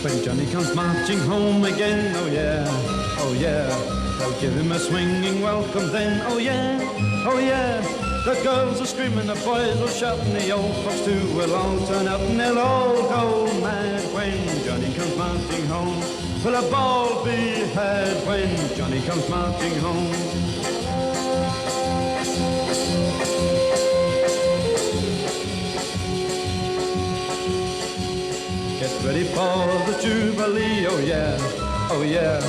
When Johnny comes marching home again, oh yeah, oh yeah, they'll give him a swinging welcome then, oh yeah, oh yeah. The girls are screaming, the boys will shout, and the old folks too will all turn out, and they'll all go mad when Johnny comes marching home. Will a ball be had when Johnny comes marching home? Get ready for the Jubilee, oh yeah, oh yeah.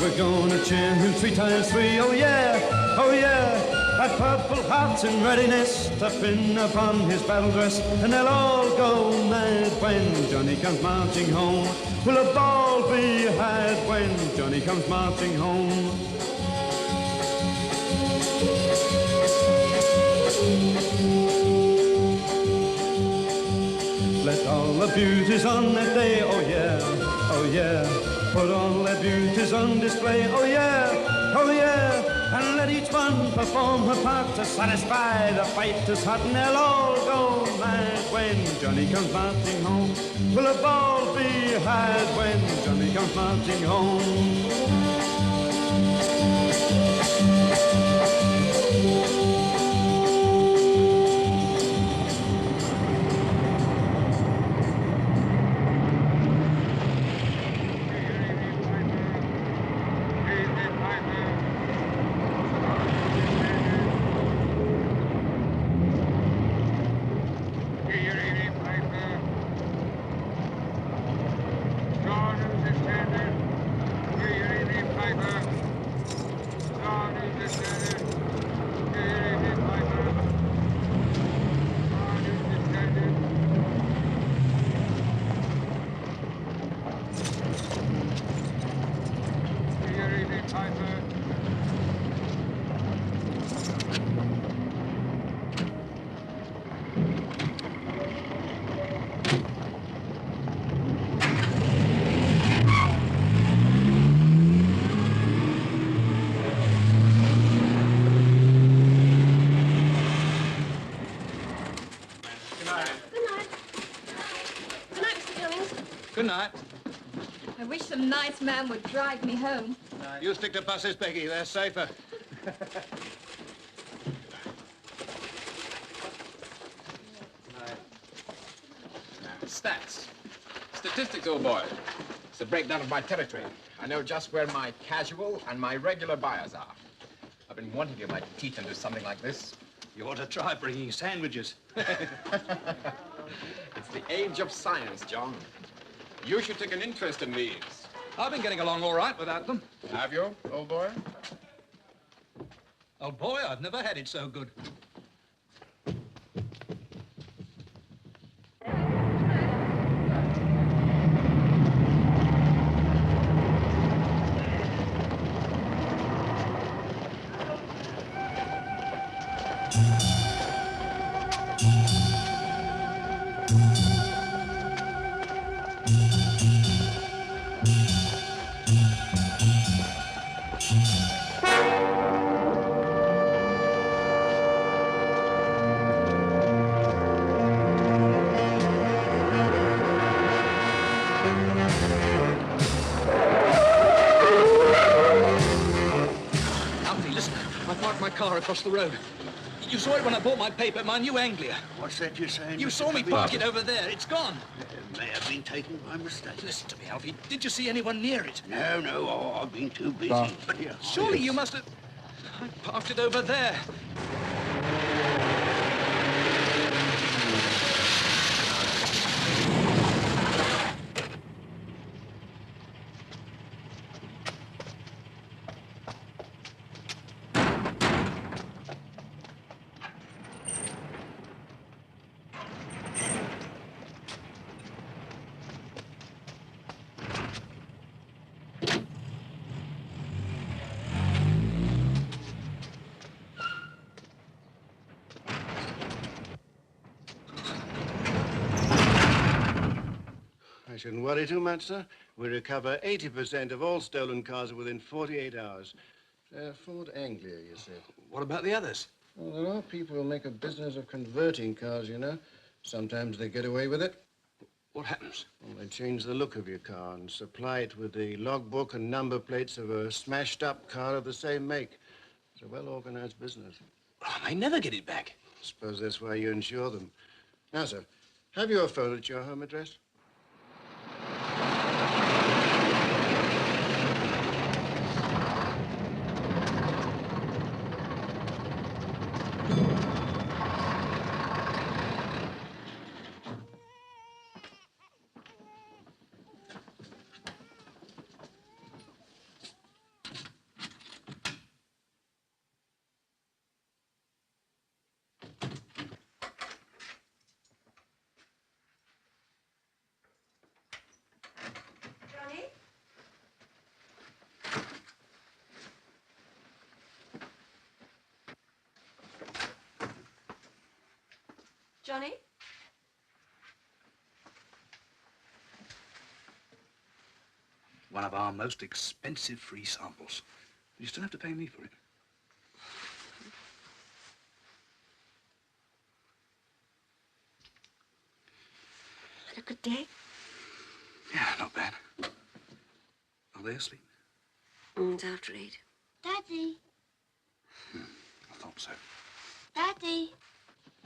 We're gonna cheer him 3 times 3, oh yeah, oh yeah. That purple heart's in readiness to pin upon his battle dress, and they'll all go mad when Johnny comes marching home. Will a ball be had when Johnny comes marching home? Let all the beauties on that day, oh yeah, oh yeah. Put all their beauties on display, oh yeah, oh yeah. And let each one perform her part to satisfy the fighters' heart, and they'll all go mad when Johnny comes marching home. Will a ball be had when Johnny comes marching home? Good night. I wish some nice man would drive me home. You stick to buses, Peggy. They're safer. Stats. Statistics, old boy. It's a breakdown of my territory. I know just where my casual and my regular buyers are. I've been wanting to get my teeth into something like this. You ought to try bringing sandwiches. It's the age of science, John. You should take an interest in these. I've been getting along all right without them. Have you, old boy? Oh, boy, I've never had it so good. Car across the road. You saw it when I bought my paper, my new Anglia. What's that you're saying? You saw me park it over there. It's gone. It may have been taken by mistake. Listen to me, Alfie. Did you see anyone near it? No, oh, I've been too busy. But here, surely you must have... I parked it over there. I shouldn't worry too much, sir. We recover 80% of all stolen cars within 48 hours. Ford Anglia, you said. What about the others? Well, there are people who make a business of converting cars, you know. Sometimes they get away with it. What happens? Well, they change the look of your car and supply it with the logbook and number plates of a smashed-up car of the same make. It's a well-organized business. Oh, they never get it back. I suppose that's why you insure them. Now, sir, have you a phone at your home address? Johnny? One of our most expensive free samples. You still have to pay me for it. Had a good day? Yeah, not bad. Are they asleep? It's after 8. Daddy. I thought so. Daddy.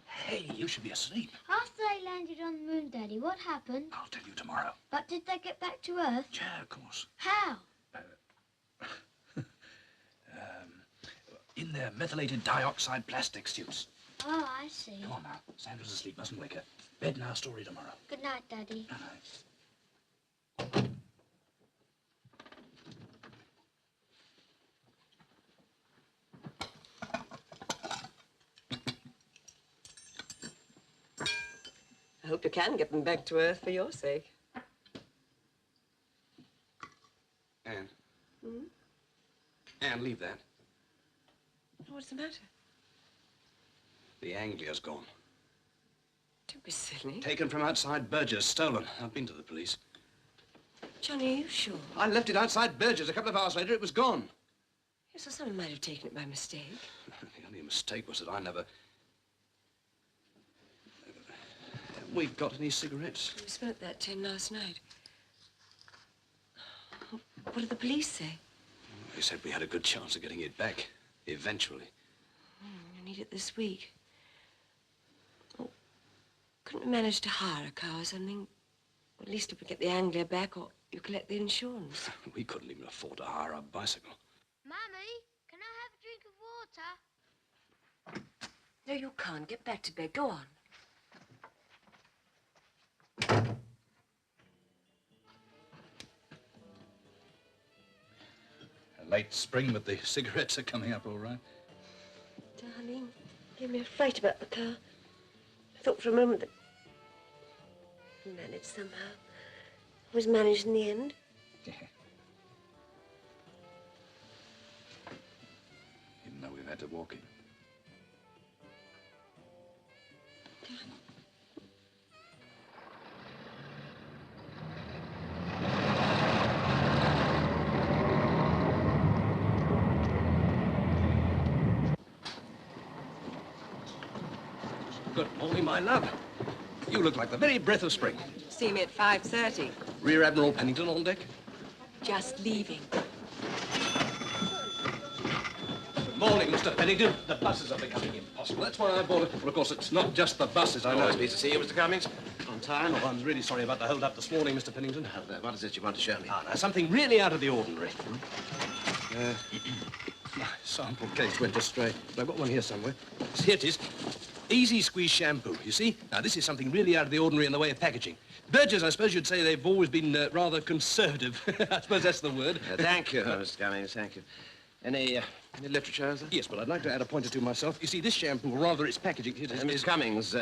Hey, you should be asleep. After they landed on the moon, Daddy, what happened? I'll tell you tomorrow. But did they get back to Earth? Yeah, of course. How? In their methylated dioxide plastic suits. Oh, I see. Come on now. Sandra's asleep. Mustn't wake her. Bed now, story tomorrow. Good night, Daddy. Good night. I hope you can get them back to Earth for your sake. Anne. Anne, leave that. What's the matter? The Anglia's gone. Don't be silly. Taken from outside Burgess, stolen. I've been to the police. Johnny, are you sure? I left it outside Burgess. A couple of hours later, it was gone. Yes, well, someone might have taken it by mistake. The only mistake was that I never... We've got any cigarettes? We smoked that 10 last night. What did the police say? They said we had a good chance of getting it back, eventually. You need it this week. Oh, couldn't we manage to hire a car or something? At least if we get the Anglia back, or you collect the insurance. We couldn't even afford to hire a bicycle. Mummy, can I have a drink of water? No, you can't. Get back to bed. Go on. Late spring, but the cigarettes are coming up all right. gave me a fright about the car. I thought for a moment that he managed somehow. It was managed in the end. Yeah. Even though we've had to walk in. Good morning, my love. You look like the very breath of spring. See me at 5:30. Rear Admiral Pennington on deck. Just leaving. Good morning, Mr. Pennington. The buses are becoming impossible. That's why I bought it. Well, of course, it's not just the buses. I know. Always pleased to see you, Mr. Cummings. On time. Oh, I'm really sorry about the hold-up this morning, Mr. Pennington. What is it you want to show me? Ah, now, something really out of the ordinary. My sample case went astray. But I've got one here somewhere. Here it is. Easy squeeze shampoo, you see? Now, this is something really out of the ordinary in the way of packaging. Burgess, I suppose you'd say they've always been rather conservative. I suppose that's the word. Thank you, Mr. Cummings, thank you. Any literature, is there? Yes, but I'd like to add a point or two myself. You see, this shampoo, or rather its packaging... Mr. Cummings,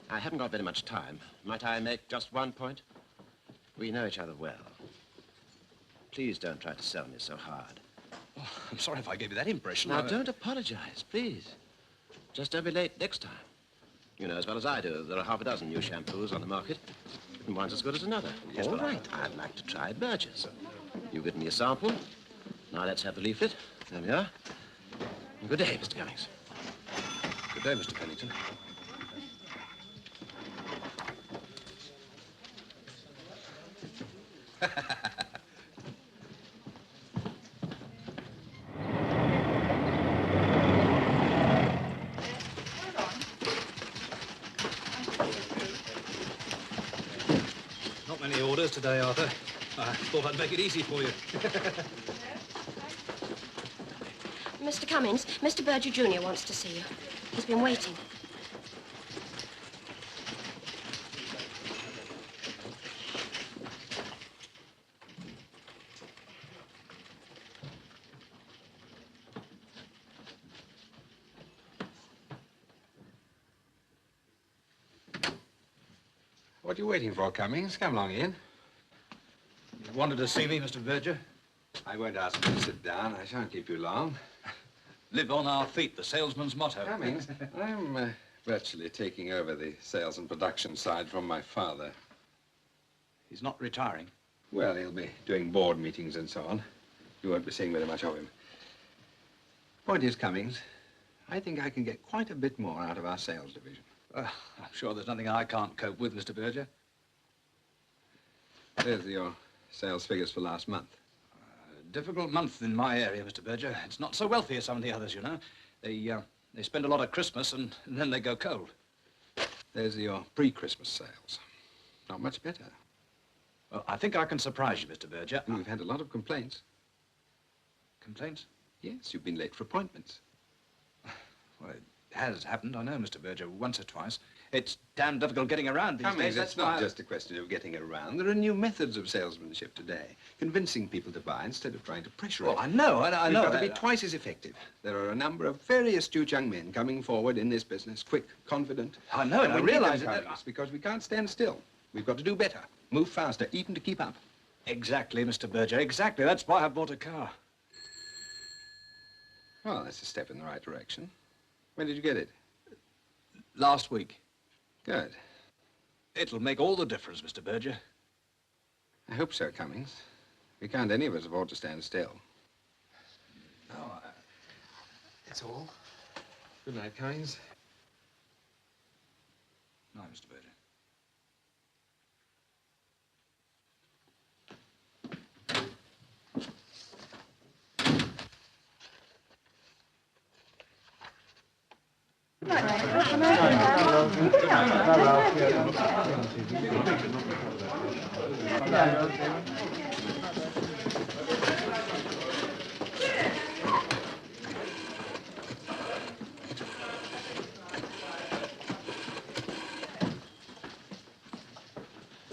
I haven't got very much time. Might I make just one point? We know each other well. Please don't try to sell me so hard. Oh, I'm sorry if I gave you that impression. Now, don't apologize, please. Just don't be late next time. You know as well as I do, there are half a dozen new shampoos on the market, and one's as good as another. Yes, All right, I'd like to try Burgess. You give me a sample. Now let's have the leaflet. There we are. Good day, Mr. Cummings. Good day, Mr. Pennington. Not many orders today, Arthur. I thought I'd make it easy for you. Mr. Cummings, Mr. Berger Jr. wants to see you. He's been waiting. What are you waiting for, Cummings? Come along in. You wanted to see me, Mr. Berger? I won't ask you to sit down. I shan't keep you long. Live on our feet, the salesman's motto. Cummings, I'm virtually taking over the sales and production side from my father. He's not retiring. Well, he'll be doing board meetings and so on. You won't be seeing very much of him. Point is, Cummings, I think I can get quite a bit more out of our sales division. I'm sure there's nothing I can't cope with, Mr. Berger. There's your sales figures for last month. Difficult month in my area, Mr. Berger. It's not so wealthy as some of the others, you know. They spend a lot at Christmas and then they go cold. There's your pre-Christmas sales. Not much better. Well, I think I can surprise you, Mr. Berger. And we've had a lot of complaints. Complaints? Yes, you've been late for appointments. Well, it has happened, I know, Mr. Berger, once or twice. It's damn difficult getting around these Cummings, days. it's not just a question of getting around. There are new methods of salesmanship today. Convincing people to buy instead of trying to pressure Well, it. I know. We've got to be twice as effective. There are a number of very astute young men coming forward in this business, quick, confident. I know, and I we need them, realize it. Cummings, because we can't stand still. We've got to do better, move faster, even to keep up. Exactly, Mr. Berger, exactly. That's why I bought a car. Well, that's a step in the right direction. When did you get it? Last week. Good. It'll make all the difference, Mr. Berger. I hope so, Cummings. We can't any of us afford to stand still. No, That's all. Good night, Cummings. No, Mr. Berger.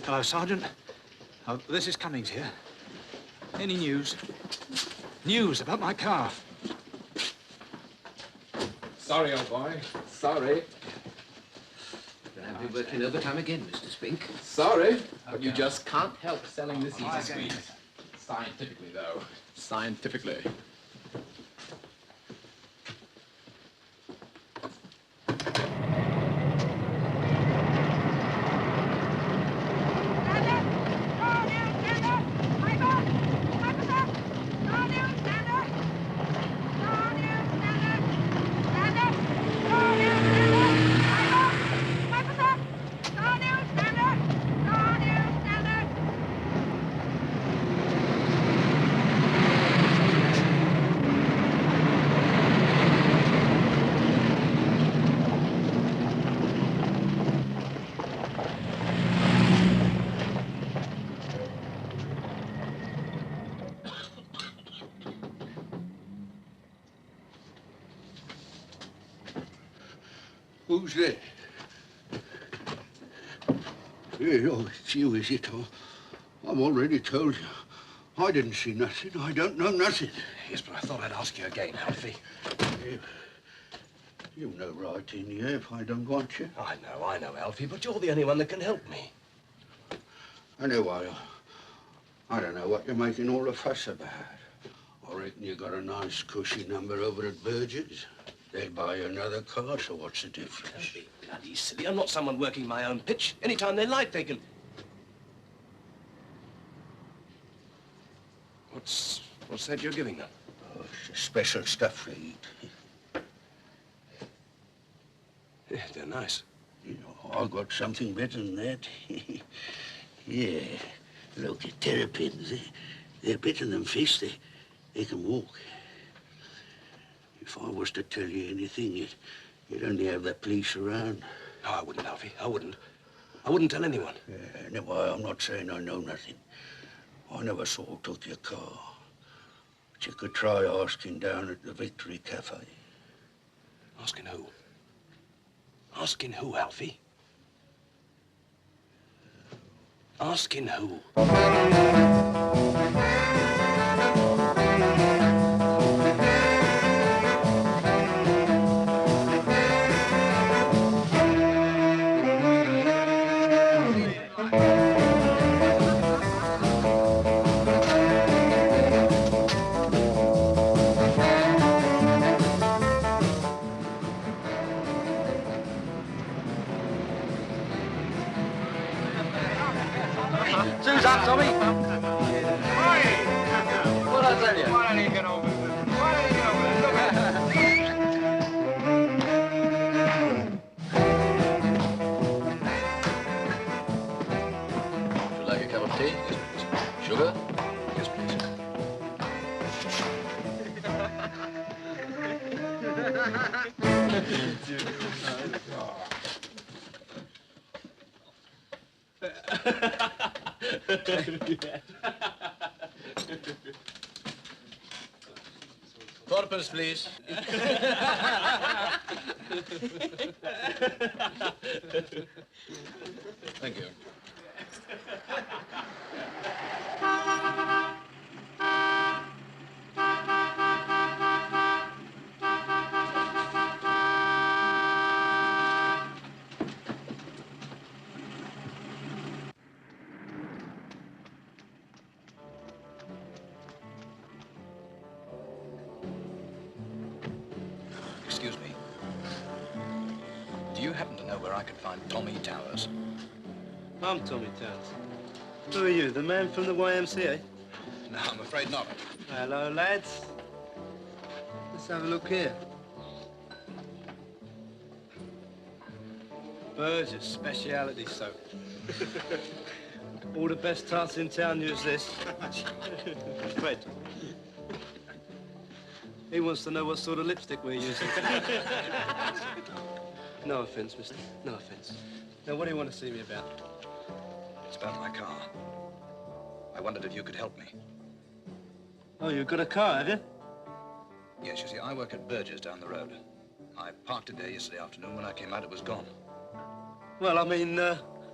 Hello, Sergeant. Oh, this is Cummings here. Any news? News about my car. Sorry, old boy. Sorry. I'll be working overtime again, Mr. Spink. Sorry, but you just can't help selling this easy squeeze. Scientifically, though. Scientifically. Who's there? Yeah, oh, it's you, is it? Oh, I've already told you. I didn't see nothing. I don't know nothing. Yes, but I thought I'd ask you again, Alfie. You've no right in here if I don't want you. I know, Alfie, but you're the only one that can help me. Anyway, I don't know what you're making all the fuss about. I reckon you got a nice cushy number over at Burgess. They'll buy you another car, so what's the difference? Don't be bloody silly. I'm not someone working my own pitch. Anytime they like, they can... What's that you're giving them? Oh, it's special stuff for eat. Yeah, they're nice. You know, I've got something better than that. Yeah. Look at terrapins. They're better than fish. They can walk. If I was to tell you anything, you'd only have the police around. No, I wouldn't, Alfie. I wouldn't. I wouldn't tell anyone. Yeah, anyway, I'm not saying I know nothing. I never saw who took your car. But you could try asking down at the Victory Cafe. Asking who? Asking who, Alfie? Asking who? Sue's up, Tommy. What I tell you? Why don't you get over it? Why don't you get over it? Look at Would you like a cup of tea? Yes, please. Sugar? Yes, please. Fourpence, please. Thank you. Excuse me. Do you happen to know where I could find Tommy Towers? I'm Tommy Towers. Who are you, the man from the YMCA? No, I'm afraid not. Hello, lads. Let's have a look here. Burgess Speciality Soap. All the best tarts in town use this. Fred. He wants to know what sort of lipstick we're using. No offense, mister. No offense. Now, what do you want to see me about? It's about my car. I wondered if you could help me. Oh, you've got a car, have you? Yes, you see, I work at Burgess down the road. I parked it there yesterday afternoon. When I came out, it was gone. Well, I mean,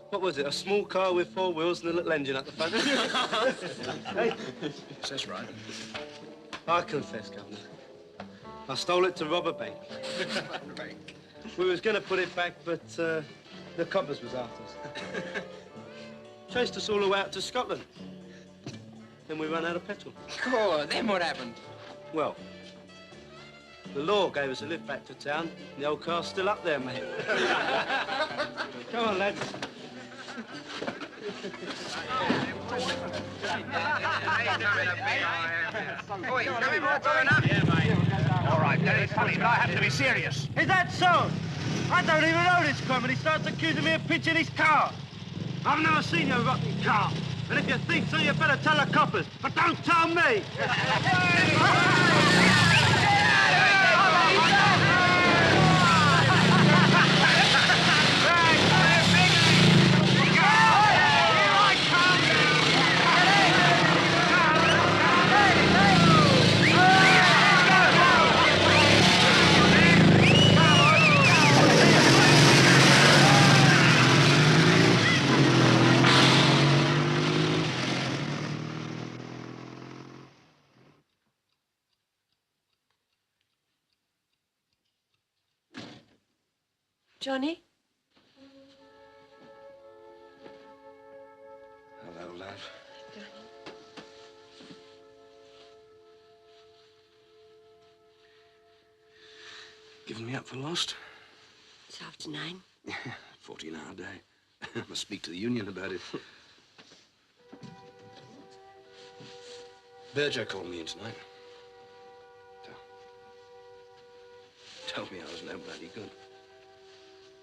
what was it? A small car with 4 wheels and a little engine at the front? Hey? Yes, that's right. I confess, Governor. I stole it to rob a bank. We was going to put it back, but the coppers was after us. Chased us all the way out to Scotland. Then we ran out of petrol. Cool, then what happened? Well, the law gave us a lift back to town. The old car's still up there, mate. Come on, lads. All right, that is funny, but I have to be serious. Is that so? I don't even know this crumb, and he starts accusing me of pitching his car. I've never seen your rotten car. And if you think so, you better tell the coppers. But don't tell me! Johnny? Hello, love. Johnny? Giving me up for lost? It's after 9. 14-hour day. Must speak to the union about it. Berger called me in tonight. Told me I was no bloody good.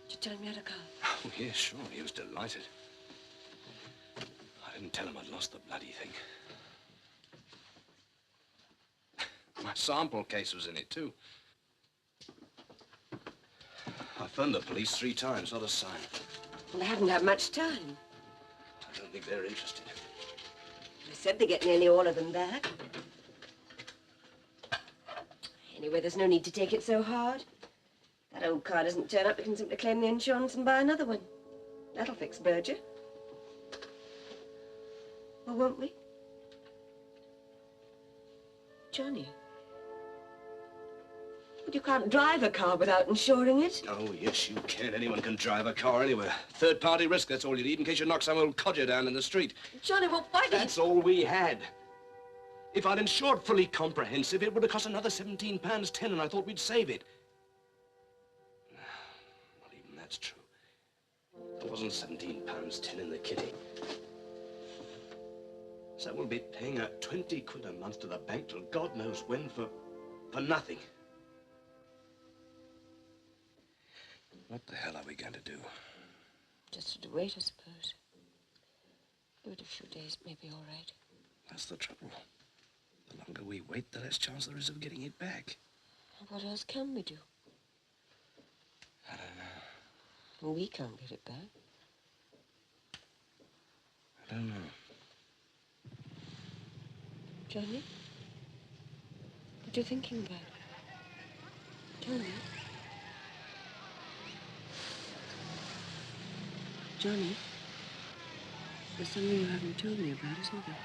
Did you tell him you had a car? Oh, yes, sure. He was delighted. I didn't tell him I'd lost the bloody thing. My sample case was in it, too. I phoned the police 3 times, not a sign. Well, they haven't had much time. I don't think they're interested. They said they get nearly all of them back. Anyway, there's no need to take it so hard. That old car doesn't turn up, we can simply claim the insurance and buy another one. That'll fix Berger. Well, won't we? Johnny. But you can't drive a car without insuring it. Oh, yes, you can. Anyone can drive a car anywhere. Third-party risk, that's all you need in case you knock some old codger down in the street. Johnny, well, why did you... That's all we had. If I'd insured fully comprehensive, it would have cost another £17.10, and I thought we'd save it. Not even that's true. There wasn't £17.10 in the kitty. So we'll be paying out 20 quid a month to the bank till God knows when for nothing. What the hell are we going to do? Just have to wait, I suppose. Give it a few days, maybe all right. That's the trouble. The longer we wait, the less chance there is of getting it back. What else can we do? I don't know. Well, we can't get it back. I don't know. Johnny? What are you thinking about? Johnny? Johnny? There's something you haven't told me about, isn't there?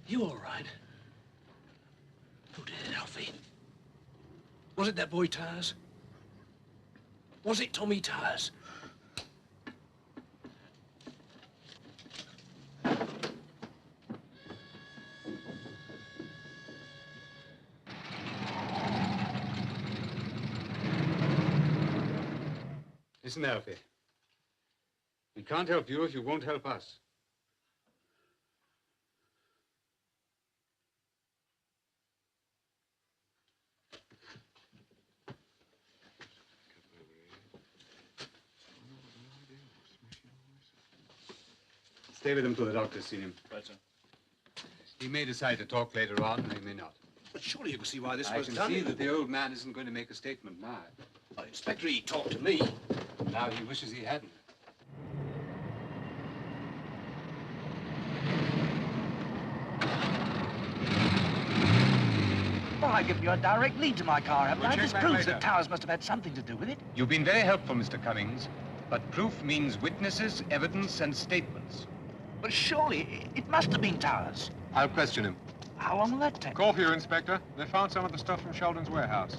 You all right? Who did it, Alfie? Was it that boy Tars? Was it Tommy Tars? Listen, Alfie. We can't help you if you won't help us. Stay with him till the doctor's seen him. Right, sir. He may decide to talk later on, and he may not. But surely you can see why this I was can done. see that the old man isn't going to make a statement now. Oh, Inspector, he talked to me. Now he wishes he hadn't. Well, I've given you a direct lead to my car, haven't I? check This that proves later. that Towers must have had something to do with it. You've been very helpful, Mr. Cummings, but proof means witnesses, evidence, and statements. But surely it must have been Towers. I'll question him. How long will that take? Call for you, Inspector. They found some of the stuff from Sheldon's warehouse.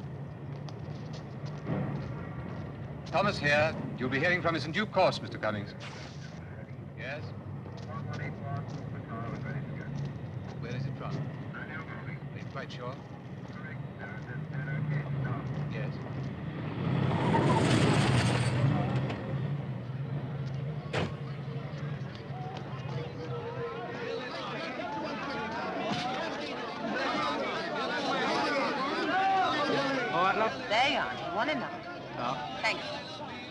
Thomas here. You'll be hearing from us in due course, Mr. Cummings. Yes? Where is it from? Are you quite sure? Yes. All right, love. There you are. One enough. Oh. Thanks.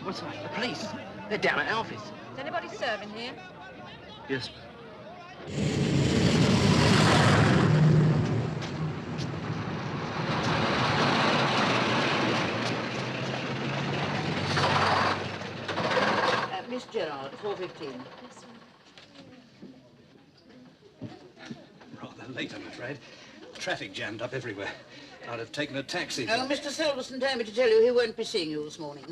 What's that? The police. They're down at Alfie's. Is anybody serving here? Yes. Miss Gerard, 4:15. Rather late, I'm afraid. Traffic jammed up everywhere. I'd have taken a taxi. Mr. Selverson told me to tell you he won't be seeing you this morning.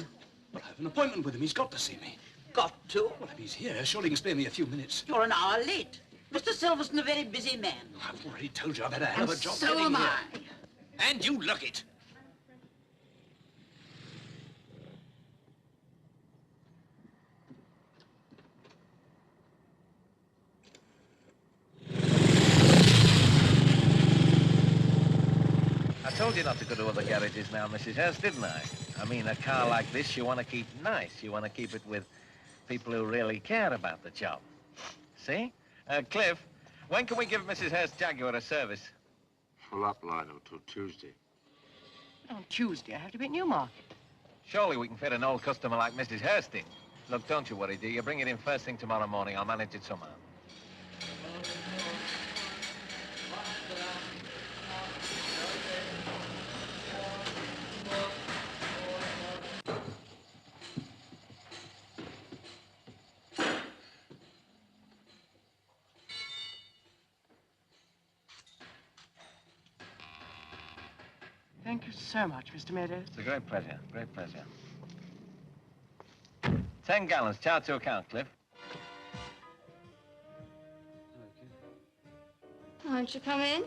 But I have an appointment with him. He's got to see me. Got to? Well, if he's here, surely he can spare me a few minutes. You're an hour late. Mr. Selverson, a very busy man. I've already told you I've had a hell of a job So getting am here. I. And you look it. I told you not to go to other garages now, Mrs. Hurst, didn't I? I mean, a car like this, you want to keep nice. You want to keep it with people who really care about the job. See? Cliff, when can we give Mrs. Hurst Jaguar a service? Full up, Lionel, till Tuesday. On Tuesday, I have to be at Newmarket. Surely we can fit an old customer like Mrs. Hurst in. Look, don't you worry, dear. You bring it in first thing tomorrow morning. I'll manage it somehow. Thank you so much, Mr. Meadows. It's a great pleasure. Great pleasure. 10 gallons. Charge to account, Cliff. Won't you come in?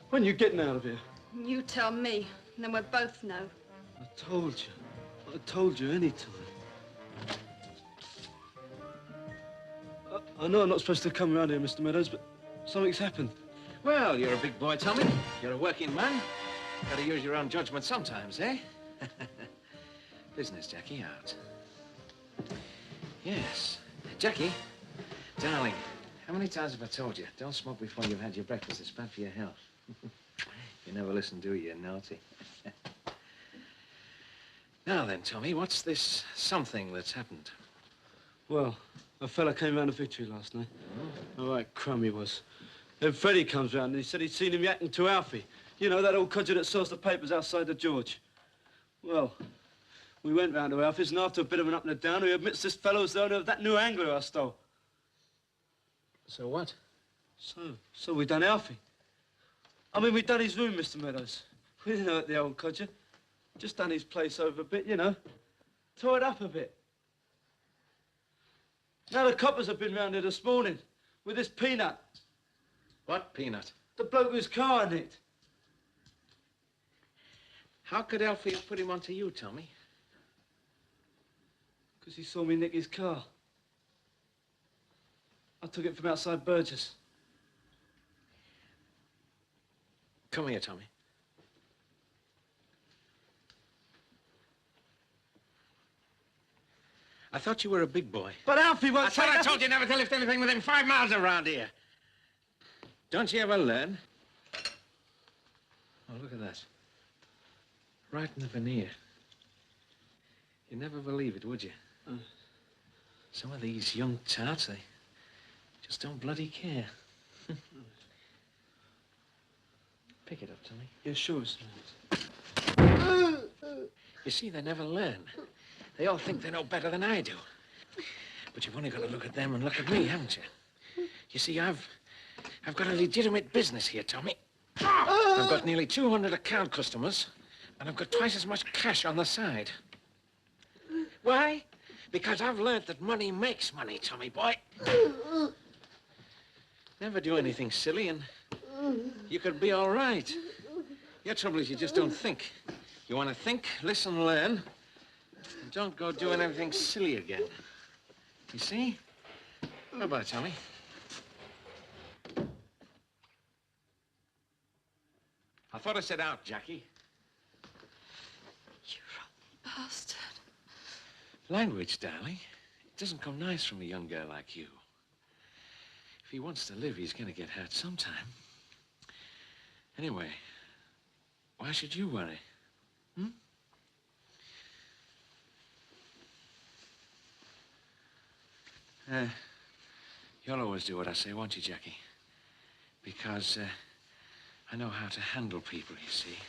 When are you getting out of here? You tell me, and then we'll both know. I told you any time. I know I'm not supposed to come around here, Mr. Meadows, but something's happened. Well, you're a big boy, Tommy. You're a working man. Got to use your own judgment sometimes, eh? Business, Jackie, out. Yes. Jackie, darling, how many times have I told you, don't smoke before you've had your breakfast. It's bad for your health. You never listen, do you, naughty? Now then, Tommy, what's this something that's happened? Well, a fella came round the victory last night. Oh, right crumb he was. Then Freddie comes round and he said he'd seen him yakking to Alfie. You know, that old codger that sells the papers outside the George. Well, we went round to Alfie's and after a bit of an up and a down, he admits this fellow's the owner of that new Anglia I stole. So what? So we done Alfie. I mean, we done his room, Mr. Meadows. We didn't hurt the old codger. Just done his place over a bit, you know. Tore it up a bit. Now the coppers have been round here this morning with this peanut. What peanut? The bloke whose car nicked. How could Alfie have put him onto you, Tommy? Because he saw me nick his car. I took it from outside Burgess. Come here, Tommy. I thought you were a big boy. But Alfie won't I thought I told you never to lift anything within 5 miles around here. Don't you ever learn? Oh, look at that. Right in the veneer. You'd never believe it, would you? Some of these young tarts, they just don't bloody care. Pick it up, Tommy. Yeah, sure, sir. You see, they never learn. They all think they know better than I do. But you've only got to look at them and look at me, haven't you? You see, I've got a legitimate business here, Tommy. I've got nearly 200 account customers, and I've got twice as much cash on the side. Why? Because I've learned that money makes money, Tommy boy. Never do anything silly, and you could be all right. Your trouble is you just don't think. You want to think, listen, learn, and don't go doing anything silly again. You see? Bye-bye, Tommy. I thought I said out, Jackie. You rotten bastard. Language, darling. It doesn't come nice from a young girl like you. If he wants to live, he's going to get hurt sometime. Anyway, why should you worry? Hmm? You'll always do what I say, won't you, Jackie? Because I know how to handle people, you see.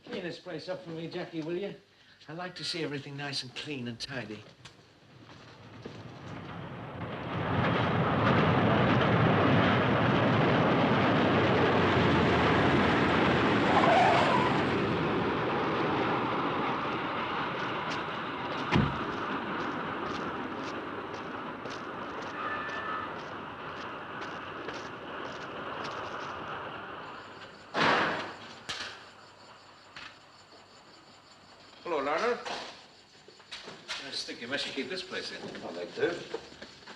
Clean this place up for me, Jackie, will you? I like to see everything nice and clean and tidy. Hello, Lionel. Nice stick. You must keep this place in. I'd like to.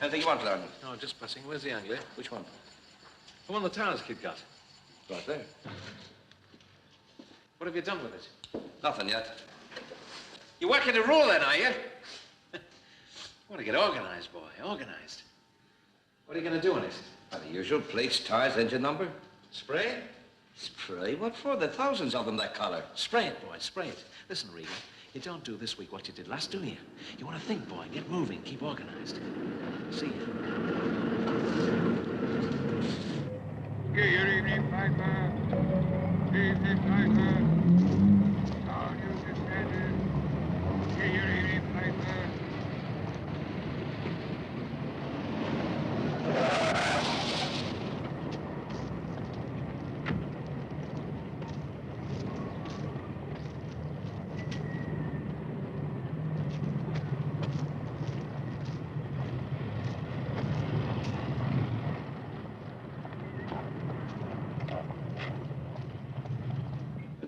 Anything you want, Lionel? No, just passing. Where's the Anglia? Which one? The one the Towers kid got. Right there. What have you done with it? Nothing yet. You're working the rule then, are you? Want to get organized, boy. Organized. What are you going to do in it? The usual plates, tires, engine number. Spray? Spray? What for? There are thousands of them that color. Spray it, boy. Spray it. Listen, Regan. You don't do this week what you did last, do you? You want to think, boy. Get moving. Keep organized. See ya. Good evening, Piper. Good evening, Piper. All you defenders. Good evening, Piper.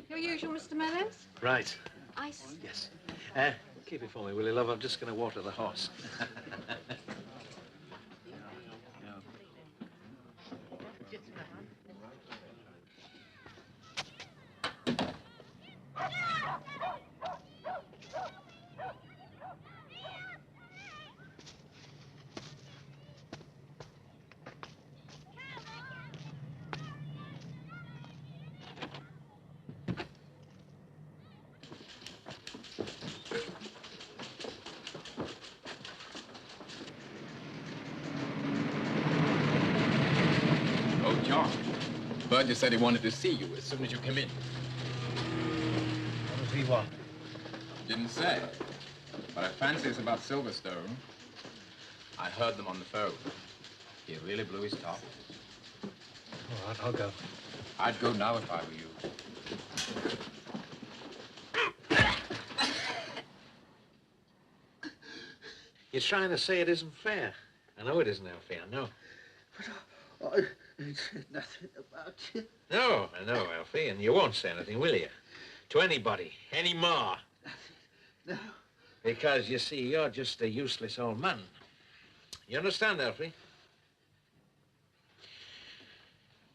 Your usual, Mr. Meadows? Right. Ice. Yes. Keep it for me, will you, love? I'm just going to water the horse. Oh, John. Burgess said he wanted to see you as soon as you come in. What does he want? Didn't say. But I fancy it's about Silverstone. I heard them on the phone. He really blew his top. All right, I'll go. I'd go now if I were you. You're trying to say it isn't fair. I know it isn't Alfie, I know. But I said nothing about you. No, I know, Alfie, and you won't say anything, will you? To anybody, any more. No, Because, you see, you're just a useless old man. You understand, Alfie?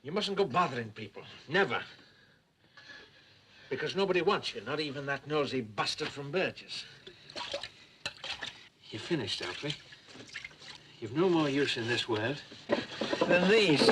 You mustn't go bothering people. Never. Because nobody wants you, not even that nosy bastard from Burgess. You're finished, Alfie. You've no more use in this world than these.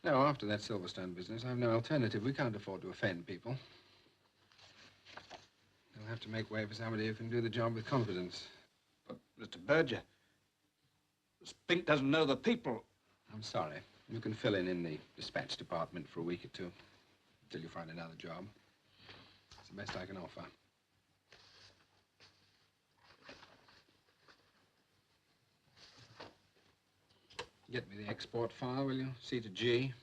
No, after that Silverstone business, I've no alternative. We can't afford to offend people. They'll have to make way for somebody who can do the job with confidence. But, Mr. Berger, Spink doesn't know the people. I'm sorry. You can fill in the dispatch department for a week or two until you find another job. It's the best I can offer. Get me the export file, will you? C to G.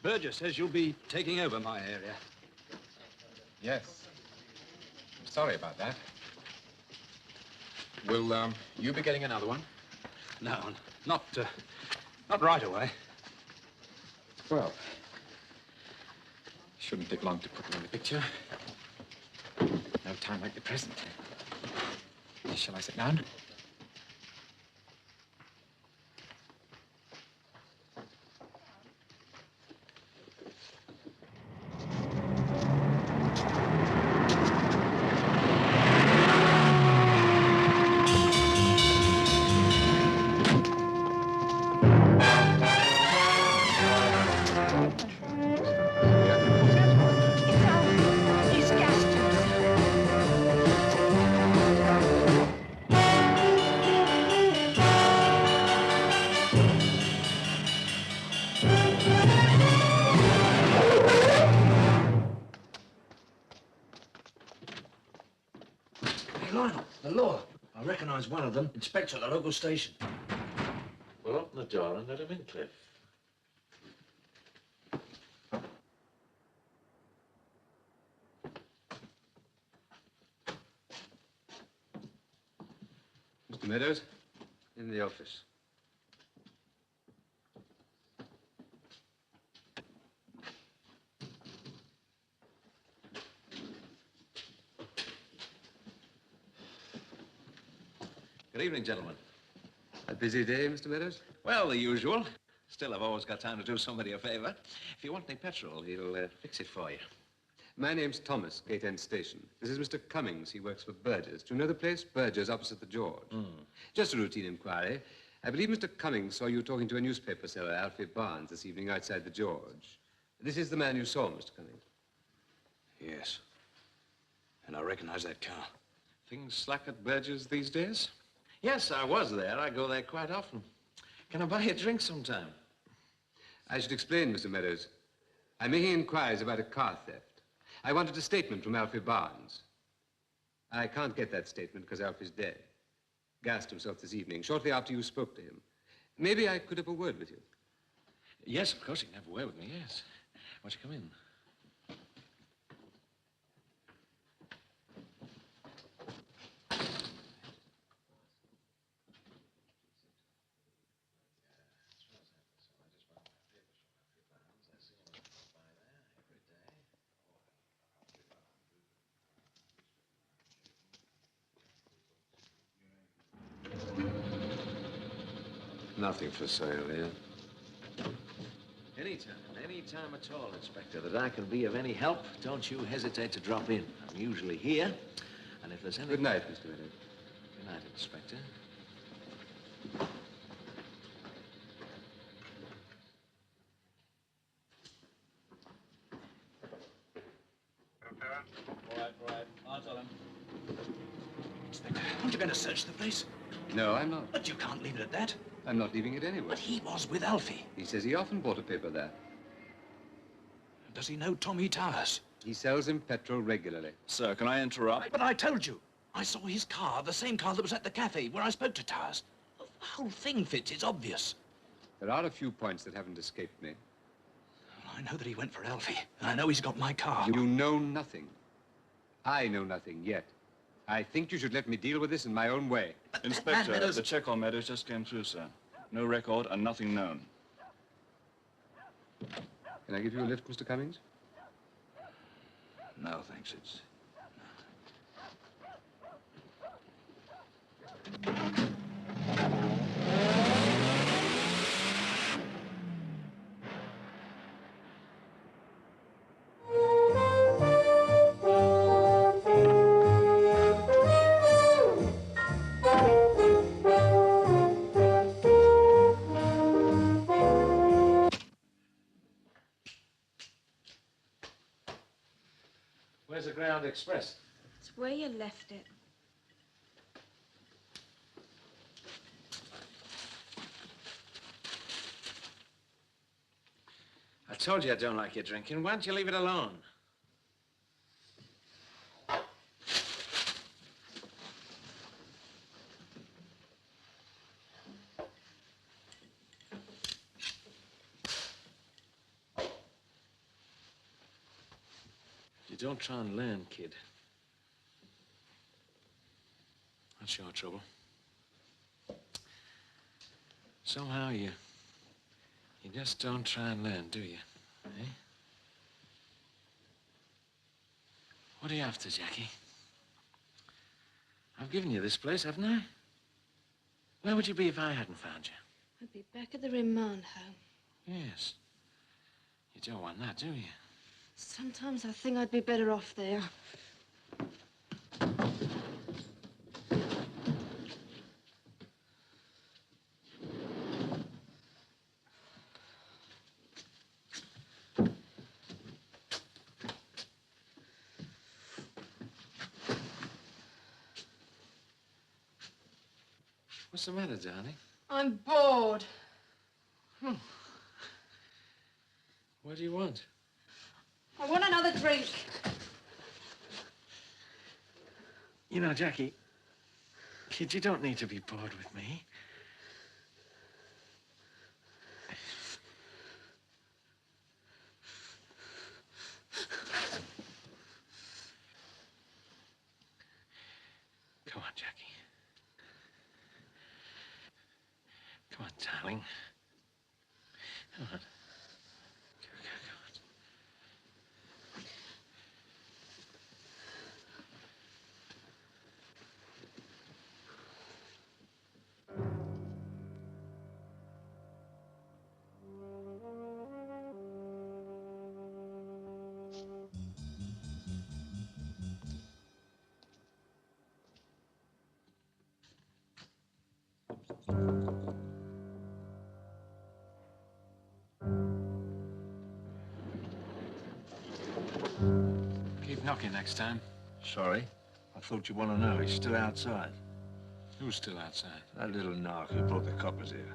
Berger says you'll be taking over my area. Yes. Sorry about that. Will you be getting another one? No, not right away. Well, shouldn't take long to put me in the picture. No time like the present. Shall I sit down? Lionel, the law. I recognize one of them. Inspector at the local station. Well, open the door and let him in, Cliff. Mr. Meadows, in the office. Good evening, gentlemen. A busy day, Mr. Meadows? Well, the usual. Still, I've always got time to do somebody a favor. If you want any petrol, he'll fix it for you. My name's Thomas, Gate End Station. This is Mr. Cummings. He works for Burgess. Do you know the place? Burgess, opposite the George. Just a routine inquiry. I believe Mr. Cummings saw you talking to a newspaper seller, Alfie Barnes, this evening outside the George. This is the man you saw, Mr. Cummings. Yes. And I recognize that car. Things slack at Burgess these days? Yes, I was there. I go there quite often. Can I buy you a drink sometime? I should explain, Mr. Meadows. I'm making inquiries about a car theft. I wanted a statement from Alfie Barnes. I can't get that statement because Alfie's dead. Gassed himself this evening, shortly after you spoke to him. Maybe I could have a word with you. Yes, of course, you can have a word with me, yes. Won't you come in? Nothing for sale here. Any time at all, Inspector, that I can be of any help, don't you hesitate to drop in. I'm usually here. And if there's any... Good night, Mr. Meadows. Good night, Inspector. Inspector, aren't you going to search the place? No, I'm not. But you can't leave it at that. I'm not leaving it anyway. But he was with Alfie. He says he often bought a paper there. Does he know Tommy Towers? He sells him petrol regularly. Sir, can I interrupt? But I told you. I saw his car, the same car that was at the cafe where I spoke to Towers. The whole thing fits. It's obvious. There are a few points that haven't escaped me. Well, I know that he went for Alfie. And I know he's got my car. You know nothing. I know nothing yet. I think you should let me deal with this in my own way. Inspector, Meadows... the check on Meadows just came through, sir. No record and nothing known. Can I give you a lift, Mr. Cummings? No, thanks. It's... Where's the Ground Express? It's where you left it. I told you I don't like your drinking. Why don't you leave it alone? You don't try and learn, kid. That's your trouble. Somehow you just don't try and learn, do you? Eh? What are you after, Jackie? I've given you this place, haven't I? Where would you be if I hadn't found you? I'd be back at the remand home. Yes. You don't want that, do you? Sometimes I think I'd be better off there. What's the matter, darling? I'm bored. What do you want? I want another drink. You know, Jackie, kid, you don't need to be bored with me. Come on, Jackie. Come on, darling. Come on. Keep knocking next time. Sorry. I thought you'd want to know. He's still outside. Who's still outside? That little narc who brought the coppers here.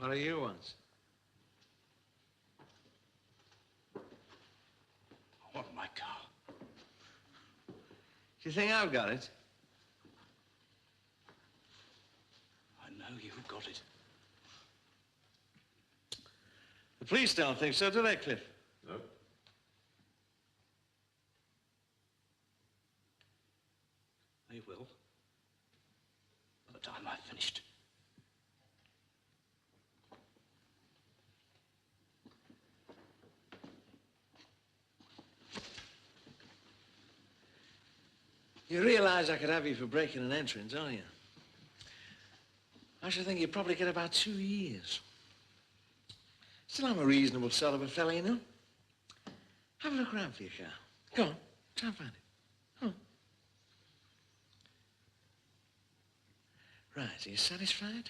What do you want? I want my car. Do you think I've got it? I know you've got it. The police don't think so, do they, Cliff? No. They will. By the time I've finished. You realize I could have you for breaking and entering, don't you? I should think you'd probably get about 2 years. Still, I'm a reasonable sort of a fella, you know. Have a look around for your car. Go on, try and find it. Come on. Right, are you satisfied?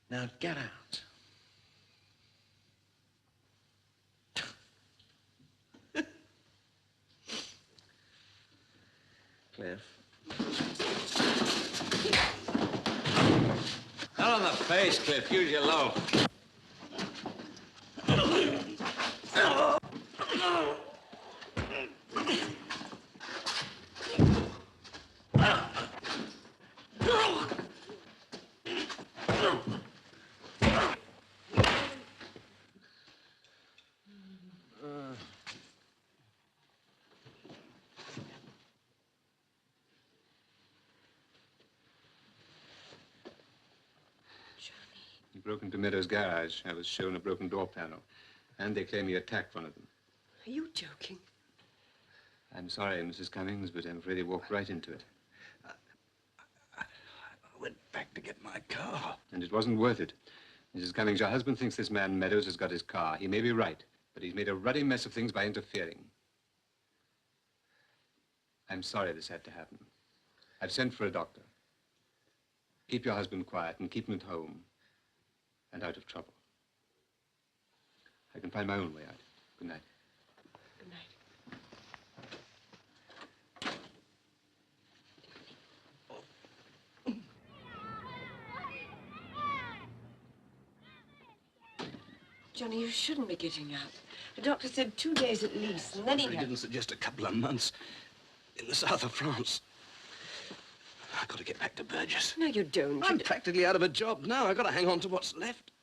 Now get out. Cliff. Not on the face, Cliff. Use your low. He broke into Meadows' garage. I was shown a broken door panel. And they claim he attacked one of them. Are you joking? I'm sorry, Mrs. Cummings, but I'm afraid he walked right into it. I went back to get my car. And it wasn't worth it. Mrs. Cummings, your husband thinks this man Meadows has got his car. He may be right, but he's made a ruddy mess of things by interfering. I'm sorry this had to happen. I've sent for a doctor. Keep your husband quiet and keep him at home and out of trouble. I can find my own way out. Good night. Good night. Johnny, you shouldn't be getting up. The doctor said 2 days at least, and then He didn't suggest a couple of months in the south of France. I've got to get back to Burgess. No, you don't. I'm practically out of a job now. I've got to hang on to what's left.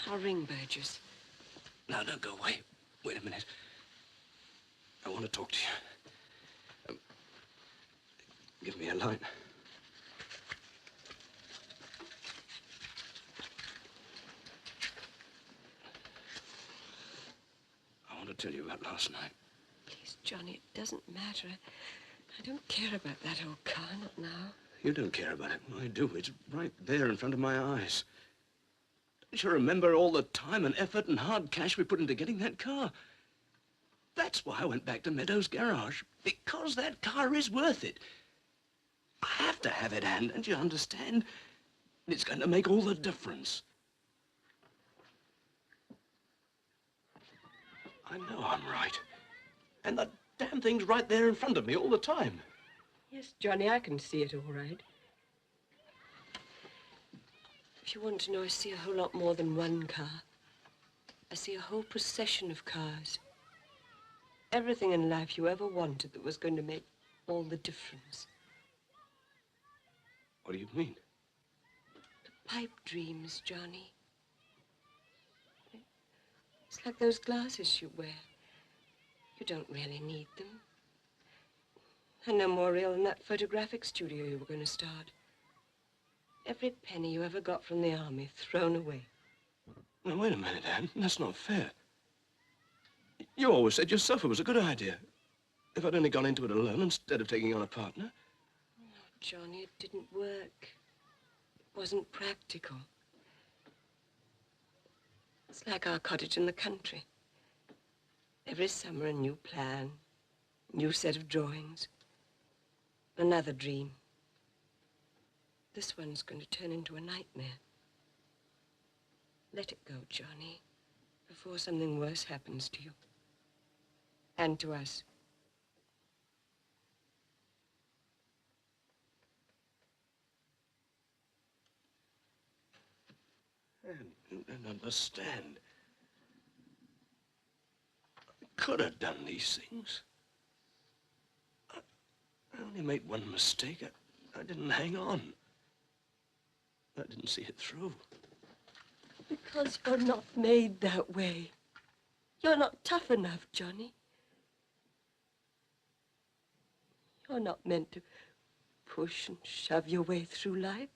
I'll ring Burgess. No, don't go away. Wait a minute. I want to talk to you. Give me a line. I want to tell you about last night. Please, Johnny, it doesn't matter. I don't care about that old car, not now. You don't care about it. I do. It's right there in front of my eyes. Don't you remember all the time and effort and hard cash we put into getting that car? That's why I went back to Meadows' garage. Because that car is worth it. I have to have it, Anne, don't you understand? It's going to make all the difference. I know I'm right. And the damn thing's right there in front of me all the time. Yes, Johnny, I can see it all right. If you want to know, I see a whole lot more than one car. I see a whole procession of cars. Everything in life you ever wanted that was going to make all the difference. What do you mean? The pipe dreams, Johnny. It's like those glasses you wear. You don't really need them. And no more real than that photographic studio you were going to start. Every penny you ever got from the army thrown away. Now, wait a minute, Anne. That's not fair. You always said yourself it was a good idea. If I'd only gone into it alone instead of taking on a partner. No, Johnny, it didn't work. It wasn't practical. It's like our cottage in the country. Every summer, a new plan, new set of drawings, another dream. This one's going to turn into a nightmare. Let it go, Johnny, before something worse happens to you. And to us. You don't understand. I could have done these things. I only made one mistake. I didn't hang on. I didn't see it through. Because you're not made that way. You're not tough enough, Johnny. You're not meant to push and shove your way through life.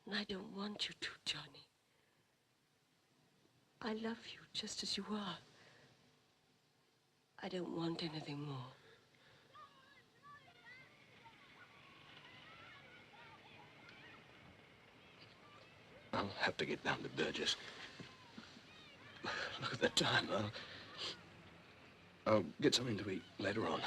And I don't want you to, Johnny. I love you just as you are. I don't want anything more. I'll have to get down to Burgess. Look at the time. I'll get something to eat later on.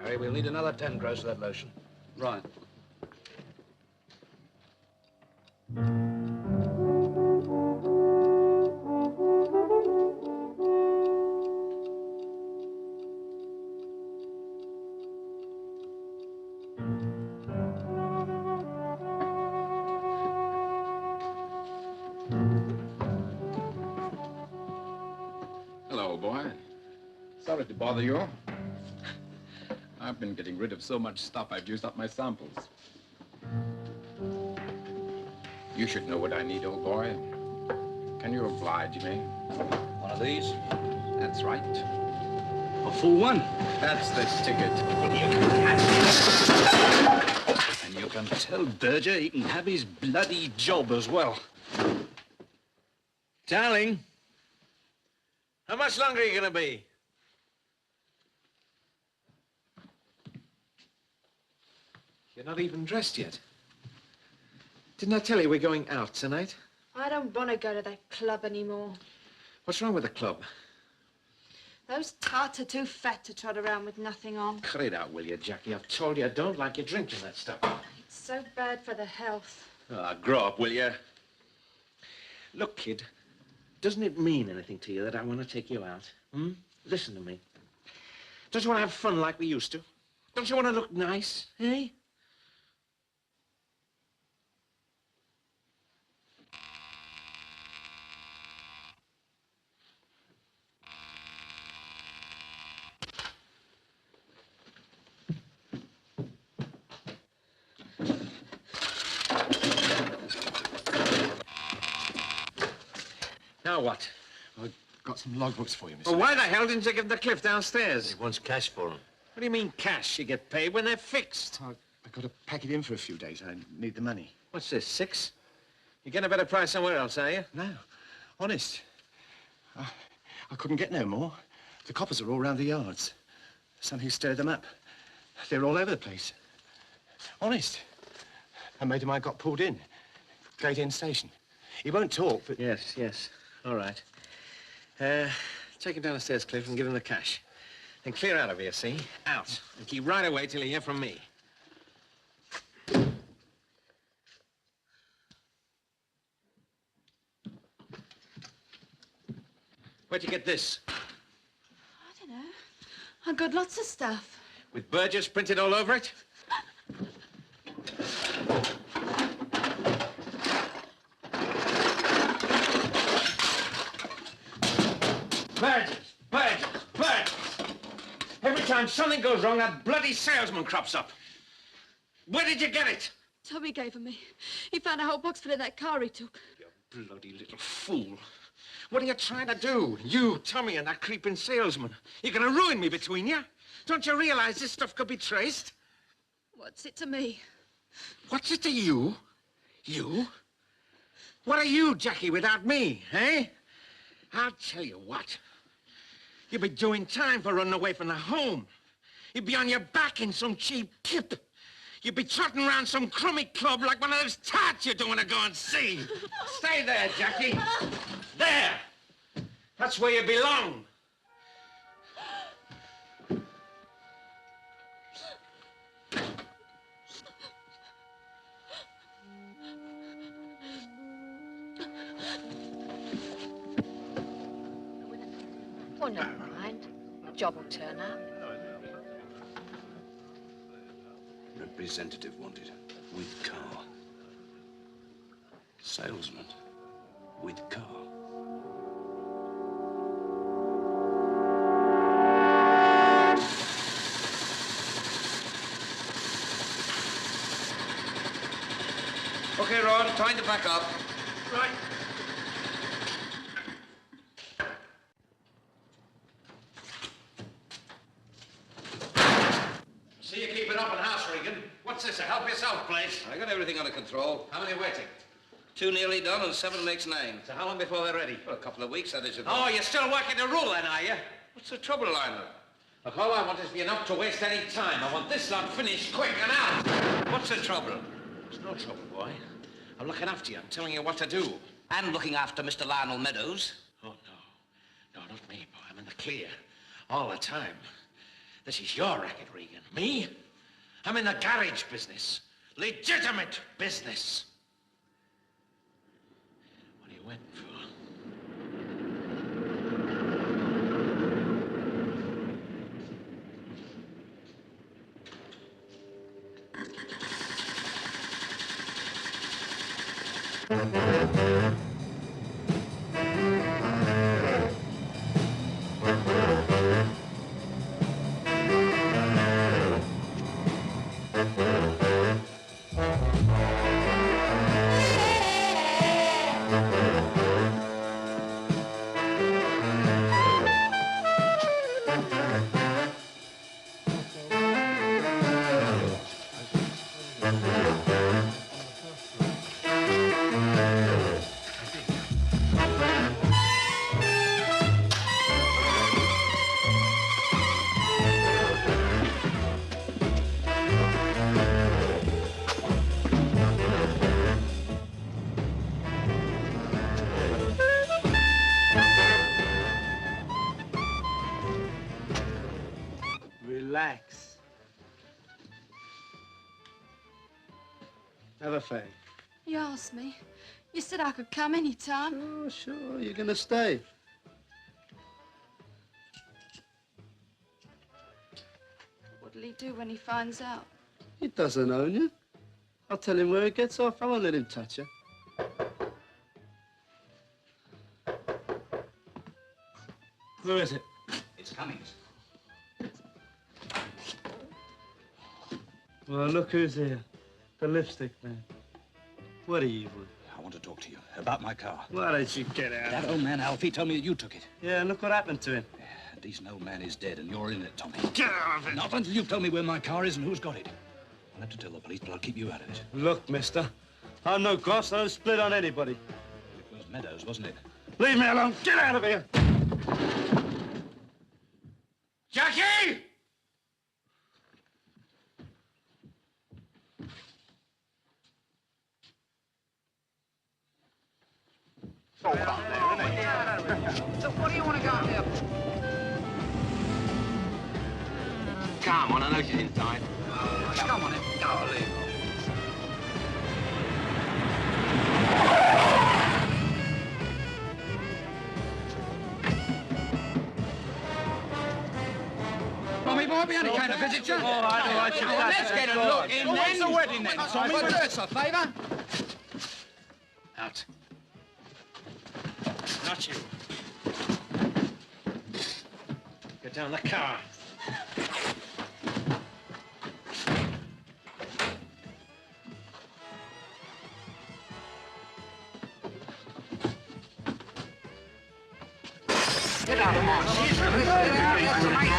Harry, we'll need another 10 gross of that lotion. Right. Hello, old boy. Sorry to bother you. I've been getting rid of so much stuff, I've used up my samples. You should know what I need, old boy. Can you oblige me? One of these? That's right. A full one? That's this ticket. And you can tell Berger he can have his bloody job as well. Darling, how much longer are you going to be? You're not even dressed yet. Didn't I tell you we're going out tonight? I don't want to go to that club anymore. What's wrong with the club? Those tarts are too fat to trot around with nothing on. Cut it out, will you, Jackie? I've told you I don't like you drinking that stuff. It's so bad for the health. Ah, grow up, will you? Look, kid, doesn't it mean anything to you that I want to take you out? Hmm? Listen to me. Don't you want to have fun like we used to? Don't you want to look nice, eh? Now what? I've got some logbooks for you, Mr. Well, why the hell didn't you give the Cliff downstairs? He wants cash for them. What do you mean cash? You get paid when they're fixed. I've got to pack it in for a few days. I need the money. What's this, 6? You getting a better price somewhere else, are you? No, honest. I couldn't get no more. The coppers are all round the yards. Some who stirred them up. They're all over the place. Honest. A mate of mine got pulled in. Great Inn Station. He won't talk, but... Yes, yes. All right. Take him down the stairs, Cliff, and give him the cash. Then clear out of here, see? Out. And keep right away till you hear from me. Where'd you get this? I don't know. I got lots of stuff. With Burgess printed all over it? Burgess! Every time something goes wrong, that bloody salesman crops up. Where did you get it? Tommy gave it me. He found a whole box full of that car he took. You bloody little fool. What are you trying to do? You, Tommy, and that creeping salesman. You're going to ruin me between you. Don't you realize this stuff could be traced? What's it to me? What's it to you? You? What are you, Jackie, without me, eh? I'll tell you what. You'd be doing time for running away from the home. You'd be on your back in some cheap kip. You'd be trotting around some crummy club like one of those tarts you don't want to go and see. Stay there, Jackie. There. That's where you belong. Oh, never mind. The job will turn out. Representative wanted. With car. Salesman. With car. Okay, Ron, time to pack up. Right. See you keep it up in house, Regan. What's this, a help yourself place? I got everything under control. How many waiting? 2 nearly done and 7 next 9. So how long before they're ready? For a couple of weeks, that is. Oh, you're still working the rule then, are you? What's the trouble, Lionel? Look, all I want is for you not to waste any time. I want this lot finished quick and out. What's the trouble? There's no trouble, boy. I'm looking after you. I'm telling you what to do. And looking after Mr. Lionel Meadows. Oh, no. No, not me, boy. I'm in the clear. All the time. This is your racket, Regan. Me? I'm in the garage business. Legitimate business. What are you waiting for? Relax. Have a fag. You asked me. You said I could come any time. Sure. You're gonna stay. What'll he do when he finds out? He doesn't own you. I'll tell him where he gets off. I won't let him touch you. Who is it? It's Cummings. Well, look who's here. The lipstick man. What are you with? I want to talk to you about my car. Why don't you get out? That old man, Alfie, told me that you took it. Yeah, and look what happened to him. Yeah, a decent old man is dead, and you're in it, Tommy. Get out of it! Not until you've told me where my car is and who's got it. I'll have to tell the police, but I'll keep you out of it. Look, mister, I'm no cross. I don't split on anybody. It was Meadows, wasn't it? Leave me alone. Get out of here. Jackie! Oh, up there, isn't it? So what do you want to go here? Come on, I know she's inside. Come on, go, leave. Tommy, boy, be any kind of visitor. All right, you got Let's get a look in then. What's the wedding then, Tommy? Do us a favour. Out. Not you. Get down the car. Get out of my seat. Get out of my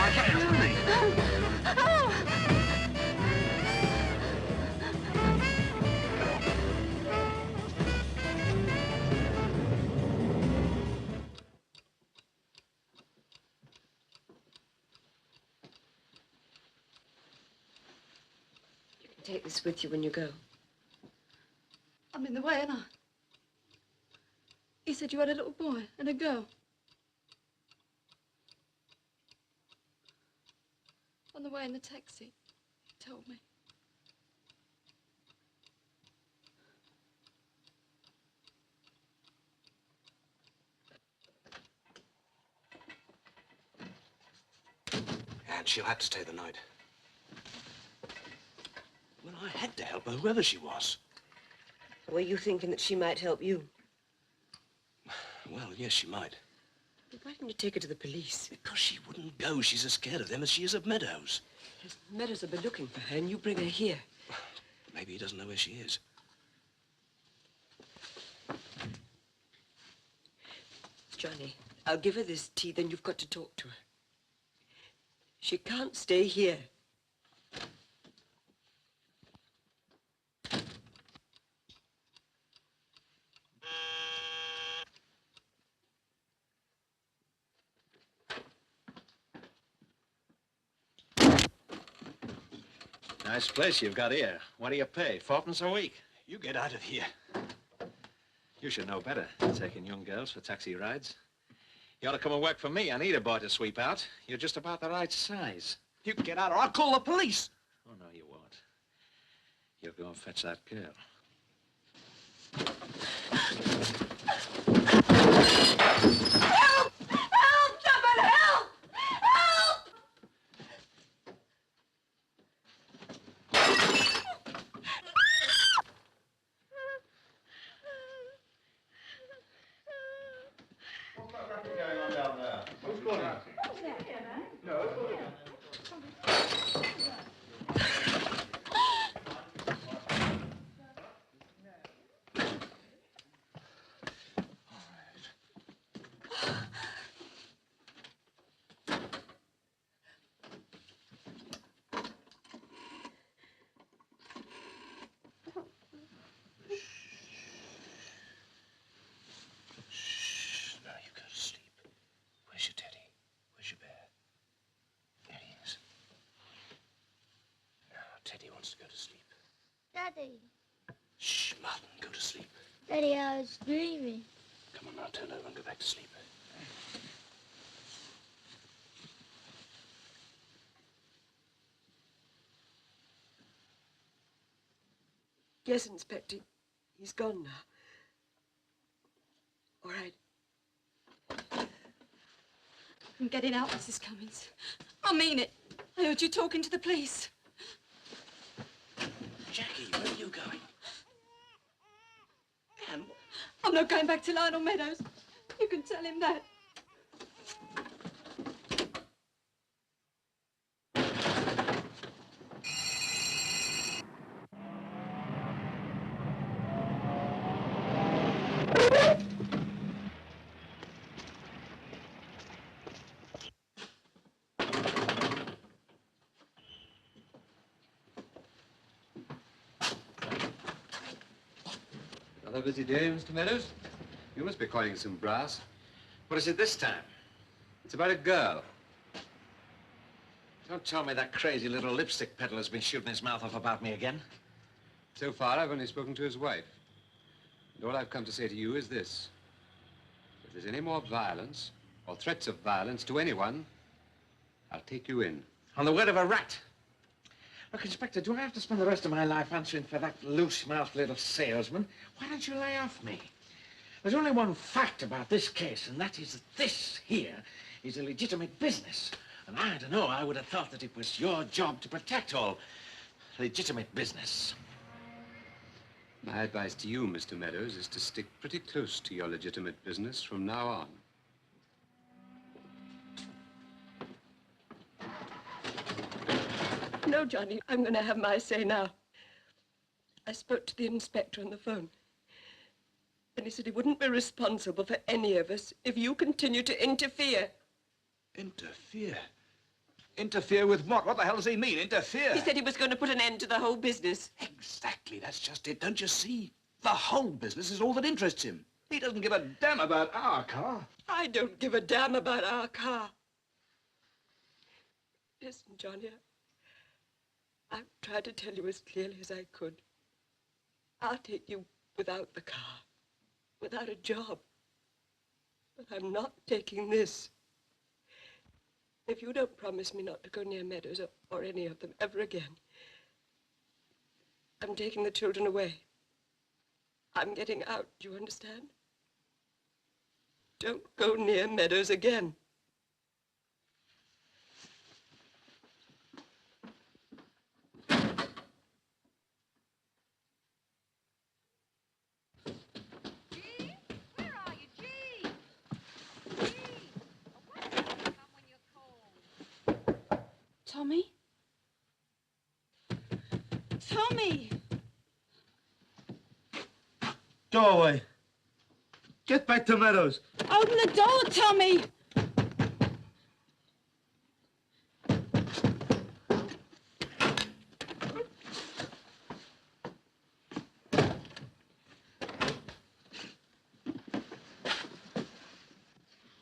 Take this with you when you go. I'm in the way, ain't I? He said you had a little boy and a girl. way in the taxi. He told me. And she'll have to stay the night. Well, I had to help her, whoever she was. Were you thinking that she might help you? Well, yes, she might. But why didn't you take her to the police? Because she wouldn't go. She's as scared of them as she is of Meadows. Yes, Meadows will be looking for her, and you bring her here. Maybe he doesn't know where she is. Johnny, I'll give her this tea, then you've got to talk to her. She can't stay here. Nice place you've got here. What do you pay? 4p a week? You get out of here. You should know better, taking young girls for taxi rides. You ought to come and work for me. I need a boy to sweep out. You're just about the right size. You get out or I'll call the police. Oh, no, you won't. You'll go and fetch that girl. Help! Help! Someone help! Help! Now you go to sleep. Where's your teddy? Where's your bear? There he is. Now, Teddy wants to go to sleep. Daddy. Shh, Martin, go to sleep. Daddy, I was dreaming. Come on now, turn over and go back to sleep. Yes, Inspector. He's gone now. All right. I'm getting out, Mrs. Cummings. I mean it. I heard you talking to the police. Jackie, where are you going? Anne, I'm not going back to Lionel Meadows. You can tell him that. Another busy day, Mr. Meadows? You must be coining some brass. What is it this time? It's about a girl. Don't tell me that crazy little lipstick peddler's been shooting his mouth off about me again. So far, I've only spoken to his wife. And all I've come to say to you is this. If there's any more violence, or threats of violence to anyone, I'll take you in. On the word of a rat. Look, Inspector, do I have to spend the rest of my life answering for that loose-mouthed little salesman? Why don't you lay off me? There's only one fact about this case, and that is that this here is a legitimate business. And I don't know, I would have thought that it was your job to protect all legitimate business. My advice to you, Mr. Meadows, is to stick pretty close to your legitimate business from now on. No, Johnny, I'm going to have my say now. I spoke to the inspector on the phone. And he said he wouldn't be responsible for any of us if you continue to interfere. Interfere? Interfere with what? What the hell does he mean, interfere? He said he was going to put an end to the whole business. Exactly, that's just it. Don't you see? The whole business is all that interests him. He doesn't give a damn about our car. I don't give a damn about our car. Listen, Johnny, I've tried to tell you as clearly as I could. I'll take you without the car, without a job. But I'm not taking this. If you don't promise me not to go near Meadows or any of them ever again, I'm taking the children away. I'm getting out, do you understand? Don't go near Meadows again. Tommy? Tommy! Go away. Get back to Meadows. Open the door, Tommy!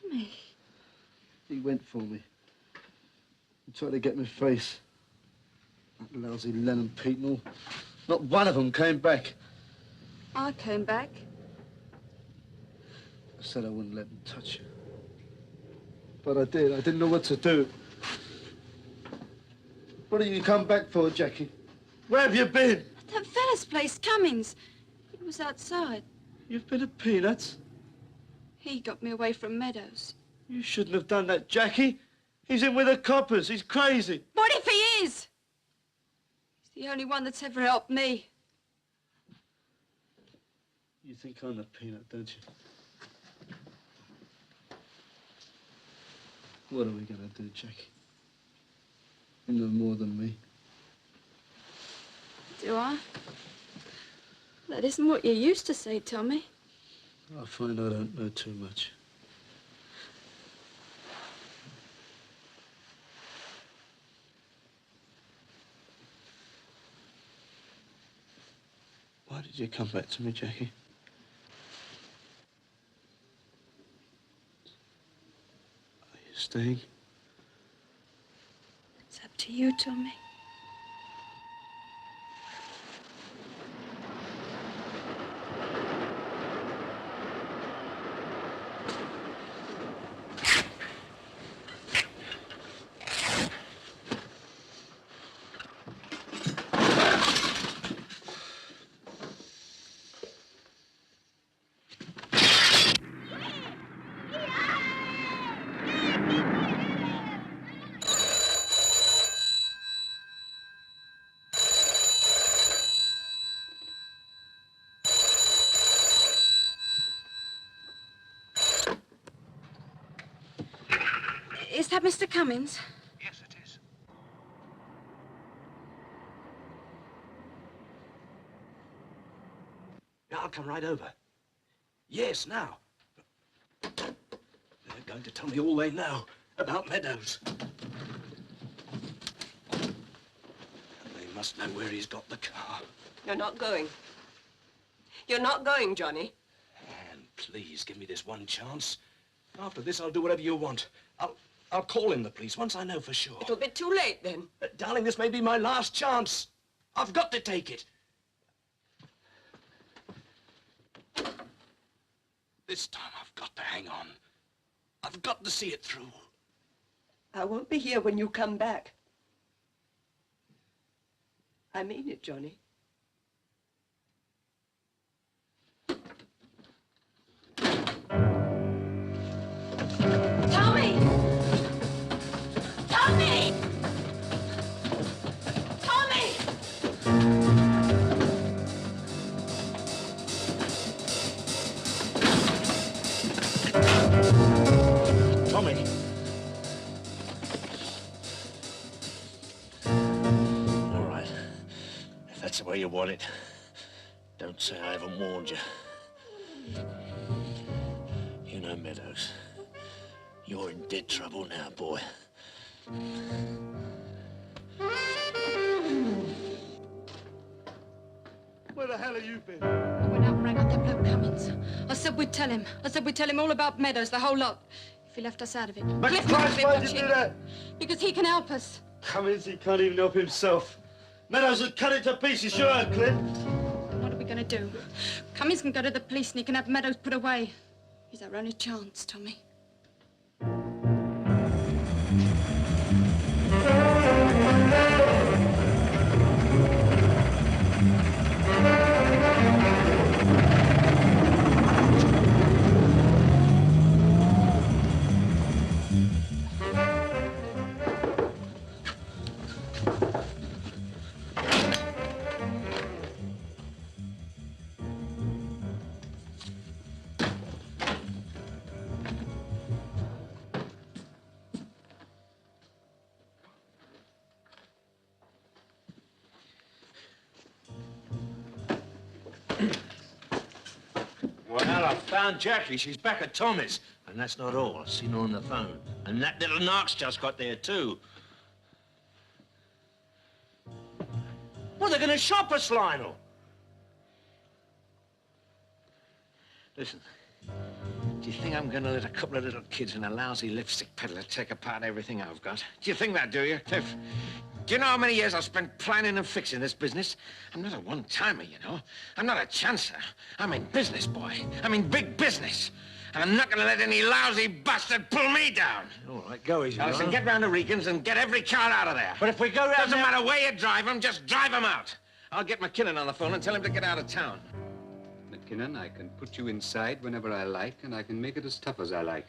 Tommy. He went for me. He tried to get me face. That lousy Lennon Pete and all. Not one of them came back. I came back. I said I wouldn't let him touch you. But I did. I didn't know what to do. What did you come back for, Jackie? Where have you been? That fella's place, Cummings. He was outside. You've been at Peanuts. He got me away from Meadows. You shouldn't have done that, Jackie. He's in with the coppers. He's crazy. What if he is? He's the only one that's ever helped me. You think I'm a peanut, don't you? What are we going to do, Jackie? You know more than me. Do I? That isn't what you used to say, Tommy. I find I don't know too much. Why did you come back to me, Jackie? Are you staying? It's up to you, Tommy. Is that Mr. Cummings? Yes, it is. Yeah, I'll come right over. Yes, now. They're going to tell me all they know about Meadows. And they must know where he's got the car. You're not going. You're not going, Johnny. Anne, please give me this one chance. After this, I'll do whatever you want. I'll call in the police once I know for sure. It'll be too late then. Darling, this may be my last chance. I've got to take it. This time I've got to hang on. I've got to see it through. I won't be here when you come back. I mean it, Johnny. Tommy! Tommy! Tommy! Tommy. All right. If that's the way you want it, don't say I haven't warned you. You know Meadows. You're in dead trouble now, boy. Where the hell have you been? I went out and rang up that bloke Cummings. I said we'd tell him. I said we'd tell him all about Meadows, the whole lot, if he left us out of it. But Cliff Christ, must be why did you watching. do that? Because he can help us. Cummings, he can't even help himself. Meadows will cut it to pieces, sure, Cliff. What are we going to do? Cummings can go to the police and he can have Meadows put away. He's our only chance, Tommy. I found Jackie. She's back at Tommy's. And that's not all. I've seen her on the phone. And that little narc's just got there, too. Well, they're going to shop us, Lionel. Listen, do you think I'm going to let a couple of little kids and a lousy lipstick peddler take apart everything I've got? Do you think that, do you, Cliff? Do you know how many years I've spent planning and fixing this business? I'm not a one-timer, you know. I'm not a chancer. I'm in business, boy. I'm in big business. And I'm not going to let any lousy bastard pull me down. All right, go easy. Now, listen, get round to Regan's and get every car out of there. But if we go round Doesn't there... matter where you drive them, just drive them out. I'll get McKinnon on the phone and tell him to get out of town. McKinnon, I can put you inside whenever I like, and I can make it as tough as I like.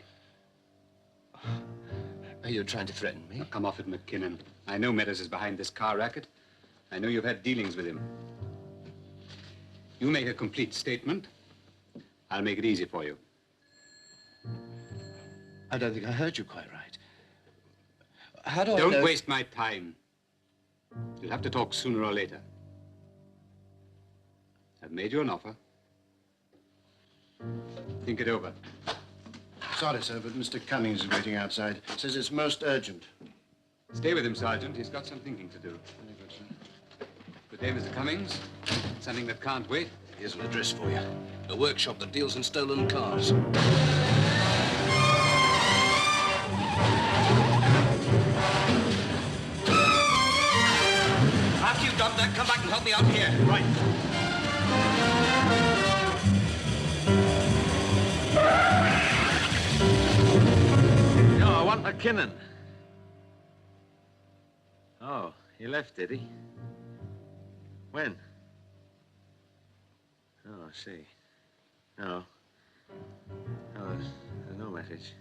Are you trying to threaten me? Now, come off it, McKinnon. I know Meadows is behind this car racket. I know you've had dealings with him. You make a complete statement. I'll make it easy for you. I don't think I heard you quite right. How do I Don't know... waste my time. You'll have to talk sooner or later. I've made you an offer. Think it over. Sorry, sir, but Mr. Cummings is waiting outside. Says it's most urgent. Stay with him, Sergeant. He's got some thinking to do. Very good, sir. Good day, Mr. Cummings. Something that can't wait. Here's an address for you. A workshop that deals in stolen cars. After you've done that, come back and help me out here. Right. No, I want McKinnon. Oh, he left, did he? When? Oh, I see. No. No, there's no message.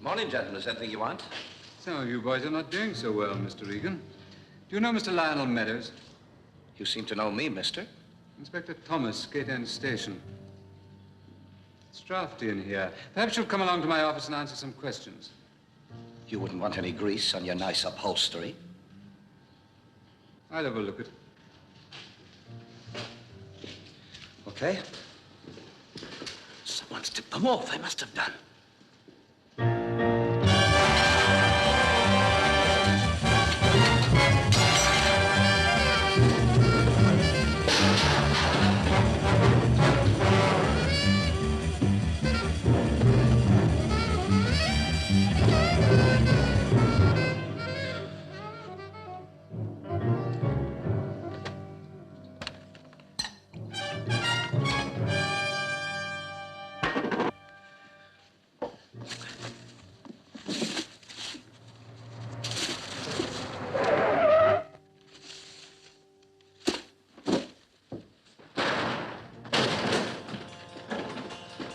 Morning, gentlemen. Is that anything you want? Some of you boys are not doing so well, Mr. Regan. Do you know Mr. Lionel Meadows? You seem to know me, mister. Inspector Thomas, Gate End Station. It's drafty in here. Perhaps you'll come along to my office and answer some questions. You wouldn't want any grease on your nice upholstery. I'll have a look at it. Okay. Someone's tipped them off. They must have done.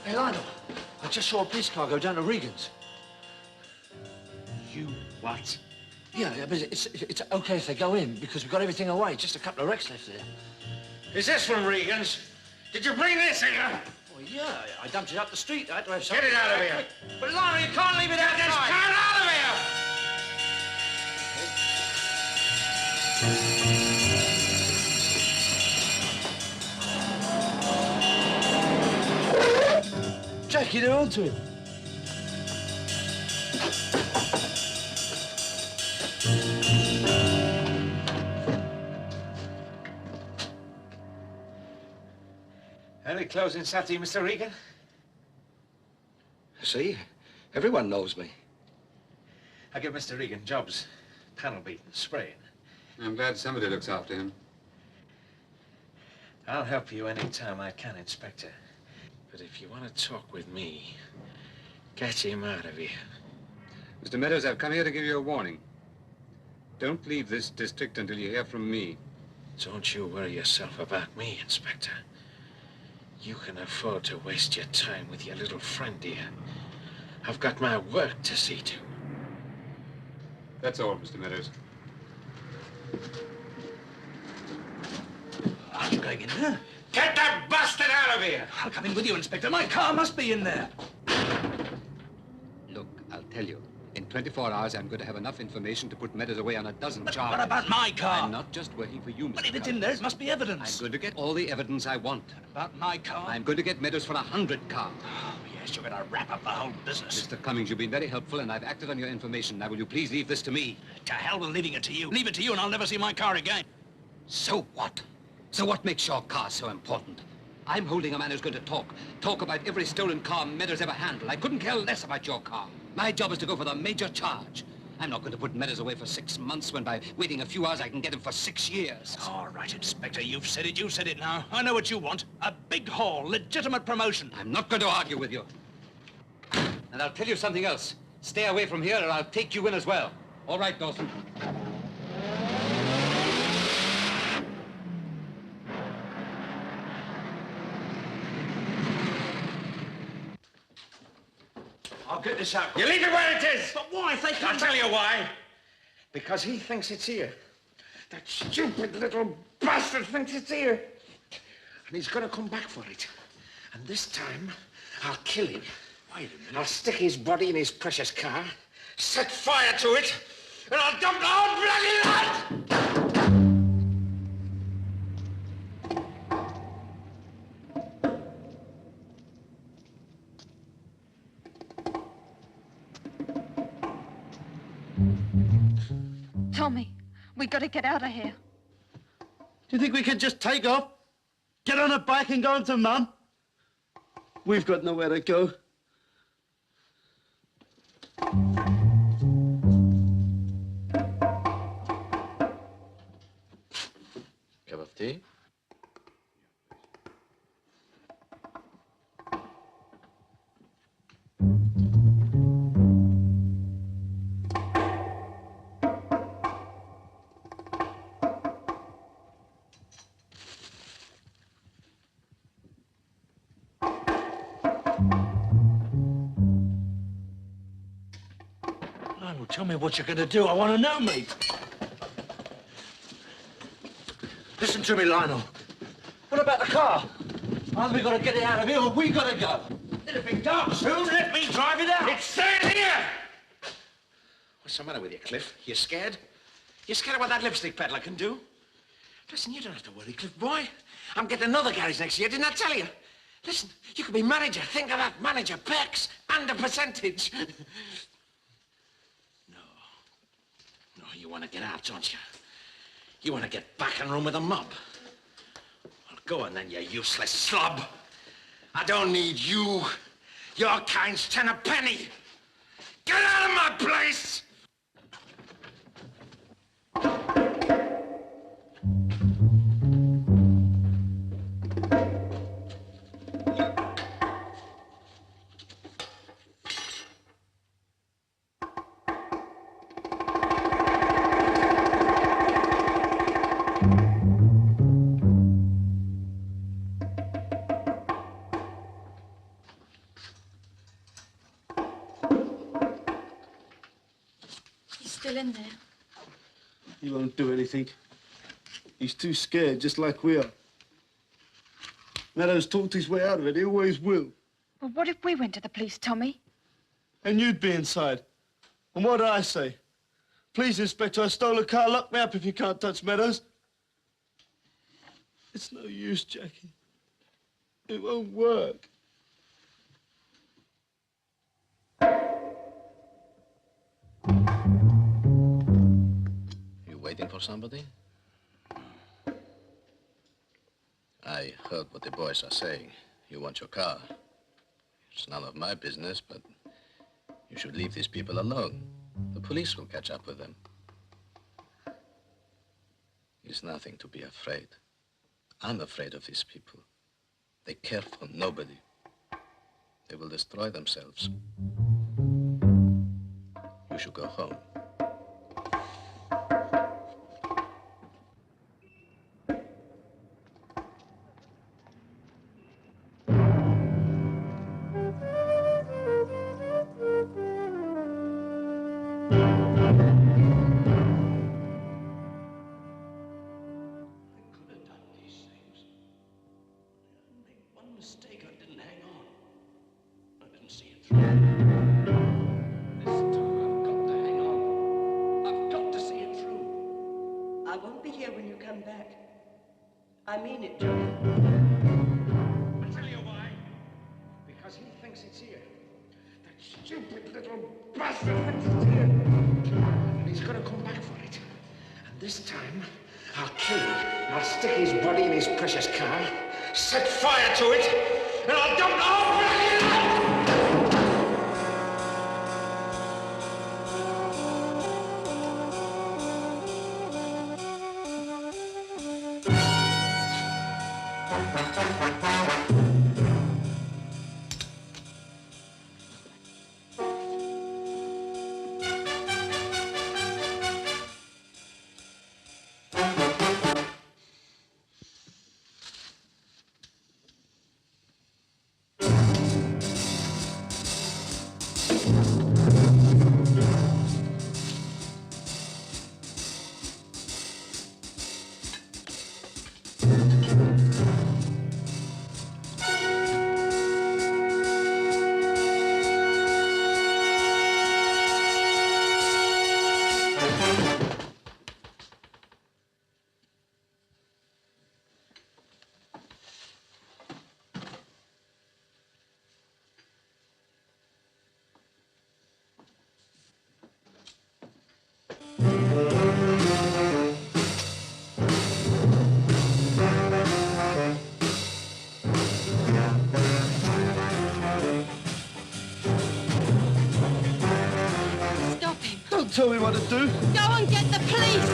Hey, Lionel, I just saw a police car go down to Regan's. You what? Yeah, but it's okay if they go in, because we've got everything away. Just a couple of wrecks left there. Is this from Regan's? Did you bring this here? Well, yeah, I dumped it up the street. I had to have Get something. it out of here. But, Lionel, you can't leave it Get this outside. car out of here! Jackie, they're onto him. Early closing Saturday, Mr. Regan? See? Everyone knows me. I give Mr. Regan jobs. Panel beating, spraying. I'm glad somebody looks after him. I'll help you any time I can, Inspector. But if you want to talk with me, get him out of here. Mr. Meadows, I've come here to give you a warning. Don't leave this district until you hear from me. Don't you worry yourself about me, Inspector. You can afford to waste your time with your little friend here. I've got my work to see to. That's all, Mr. Meadows. Aren't you going in there? Get that bastard out of here! I'll come in with you, Inspector. My car must be in there. Look, I'll tell you. In 24 hours, I'm going to have enough information to put Meadows away on a dozen But charges. what about my car? I'm not just working for you, Mr. But if it's in Cummings. there, it must be evidence. I'm going to get all the evidence I want. About my car? I'm going to get Meadows for 100 cars. Oh, yes, you're going to wrap up the whole business. Mr. Cummings, you've been very helpful, and I've acted on your information. Now, will you please leave this to me? To hell with leaving it to you. Leave it to you, and I'll never see my car again. So what? So what makes your car so important? I'm holding a man who's going to talk about every stolen car Meadows ever handled. I couldn't care less about your car. My job is to go for the major charge. I'm not going to put Meadows away for 6 months when by waiting a few hours I can get him for 6 years. All right, Inspector, you've said it. You said it now. I know what you want. A big haul, legitimate promotion. I'm not going to argue with you. And I'll tell you something else. Stay away from here or I'll take you in as well. All right, Dawson. I'll get this out. You leave it where it is! But why? If they I'll tell you why. Because he thinks it's here. That stupid little bastard thinks it's here. And he's gonna come back for it. And this time, I'll kill him. Wait a minute. I'll stick his body in his precious car, set fire to it, and I'll dump the whole bloody lot! Tommy, we got to get out of here. Do you think we could just take off? Get on a bike and go on to Mum? We've got nowhere to go. Cup of tea? Lionel, tell me what you're going to do. I want to know, mate. Listen to me, Lionel. What about the car? Either we got to get it out of here or we got to go. It'll be dark soon. Let me drive it out. It's staying here! What's the matter with you, Cliff? You scared? You scared of what that lipstick peddler can do? Listen, you don't have to worry, Cliff, boy. I'm getting another garage next year, didn't I tell you? Listen, you could be manager. Think of that, manager. Perks and a percentage. No, you want to get out, don't you? You want to get back and run with the mob. Well, go on then, you useless slob. I don't need you. Your kind's 10 a penny. Get out of my place! Still in there. He won't do anything. He's too scared, just like we are. Meadows talked his way out of it. He always will. Well, what if we went to the police, Tommy? And you'd be inside. And what do I say? Please, Inspector, I stole a car. Lock me up if you can't touch Meadows. It's no use, Jackie. It won't work. Waiting for somebody? I heard what the boys are saying. You want your car. It's none of my business, but you should leave these people alone. The police will catch up with them. It's nothing to be afraid. I'm afraid of these people. They care for nobody. They will destroy themselves. You should go home. Mistake, I didn't hang on. I didn't see it through. This time I've got to hang on. I've got to see it through. I won't be here when you come back. I mean it, Johnny. I'll tell you why. Because he thinks it's here. That stupid little bastard thinks it's here. And he's gonna come back for it. And this time, I'll kill him. I'll stick his body in his precious car, set fire to it, and I'll dump the whole bloody lot! Don't tell me what to do. Go and get the police!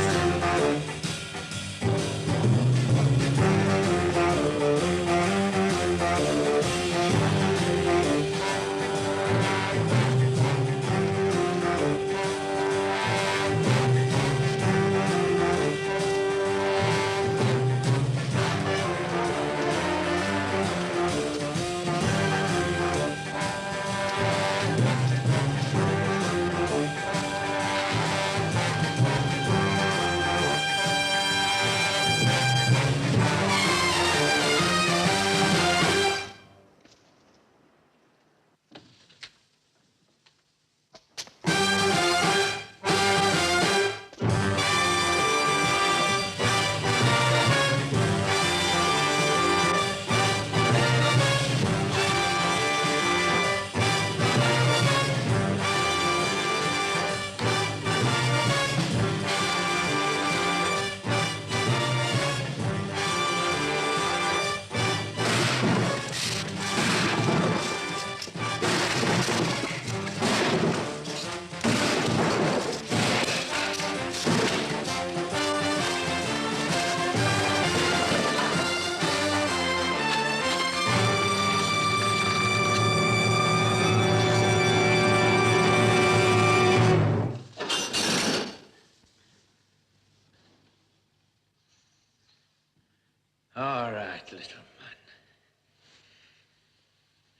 All right, little man.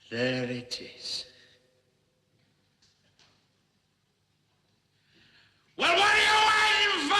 There it is. Well, what are you waiting for?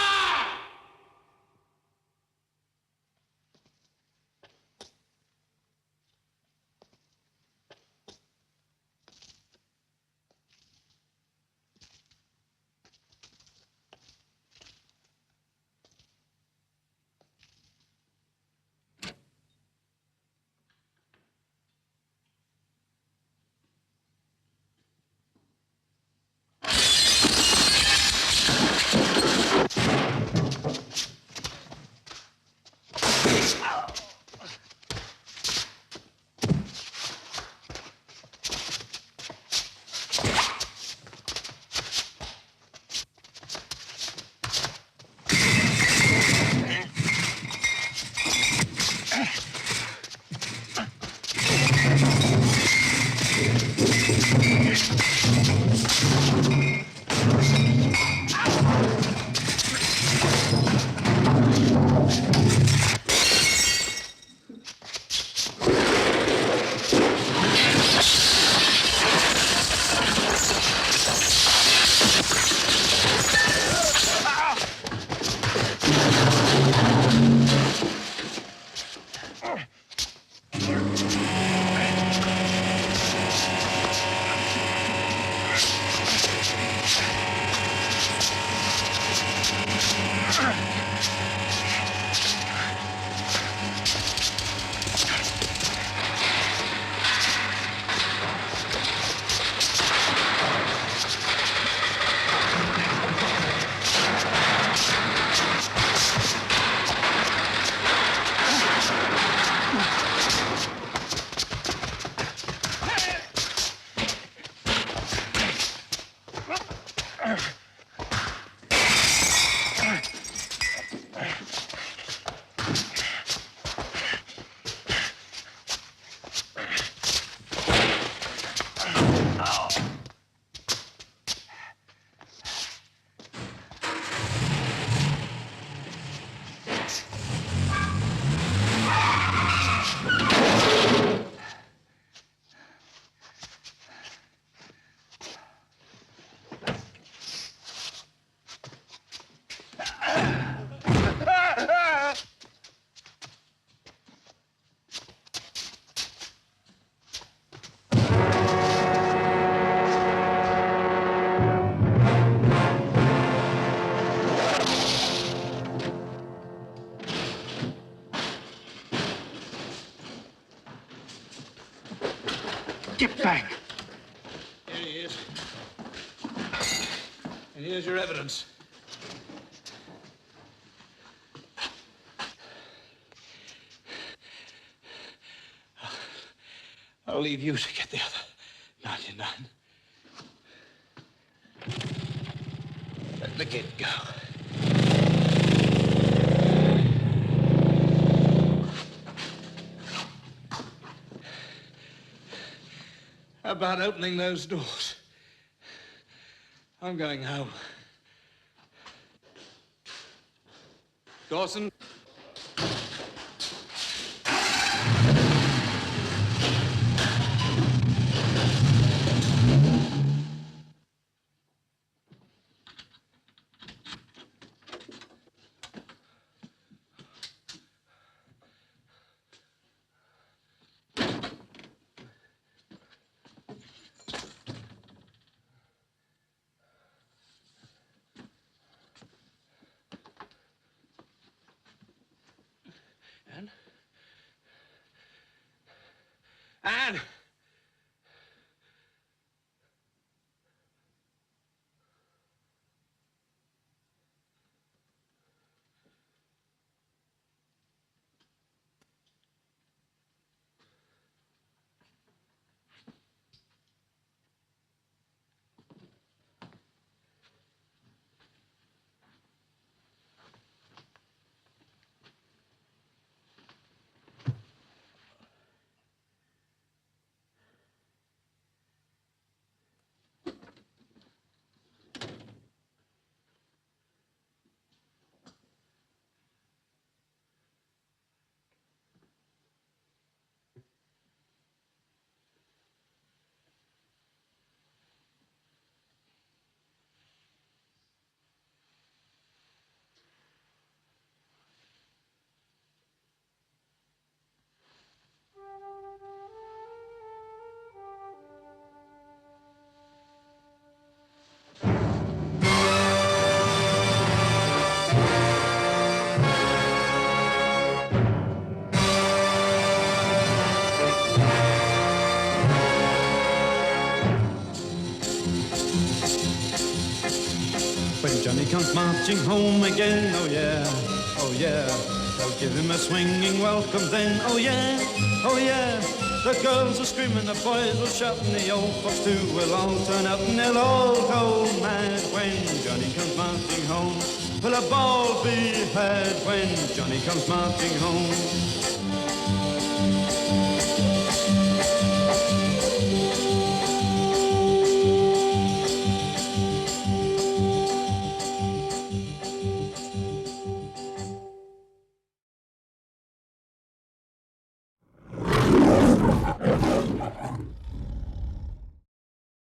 Get back. Here he is. And here's your evidence. I'll leave you to get the other 99. Let the kid go. How about opening those doors? I'm going home. Dawson? Anne! When Johnny comes marching home again, oh yeah, oh yeah, they'll give him a swinging welcome then, oh yeah, oh yeah. The girls will scream and the boys will shout and the old folks too will all turn out and they'll all go mad when Johnny comes marching home. Will a ball be had when Johnny comes marching home?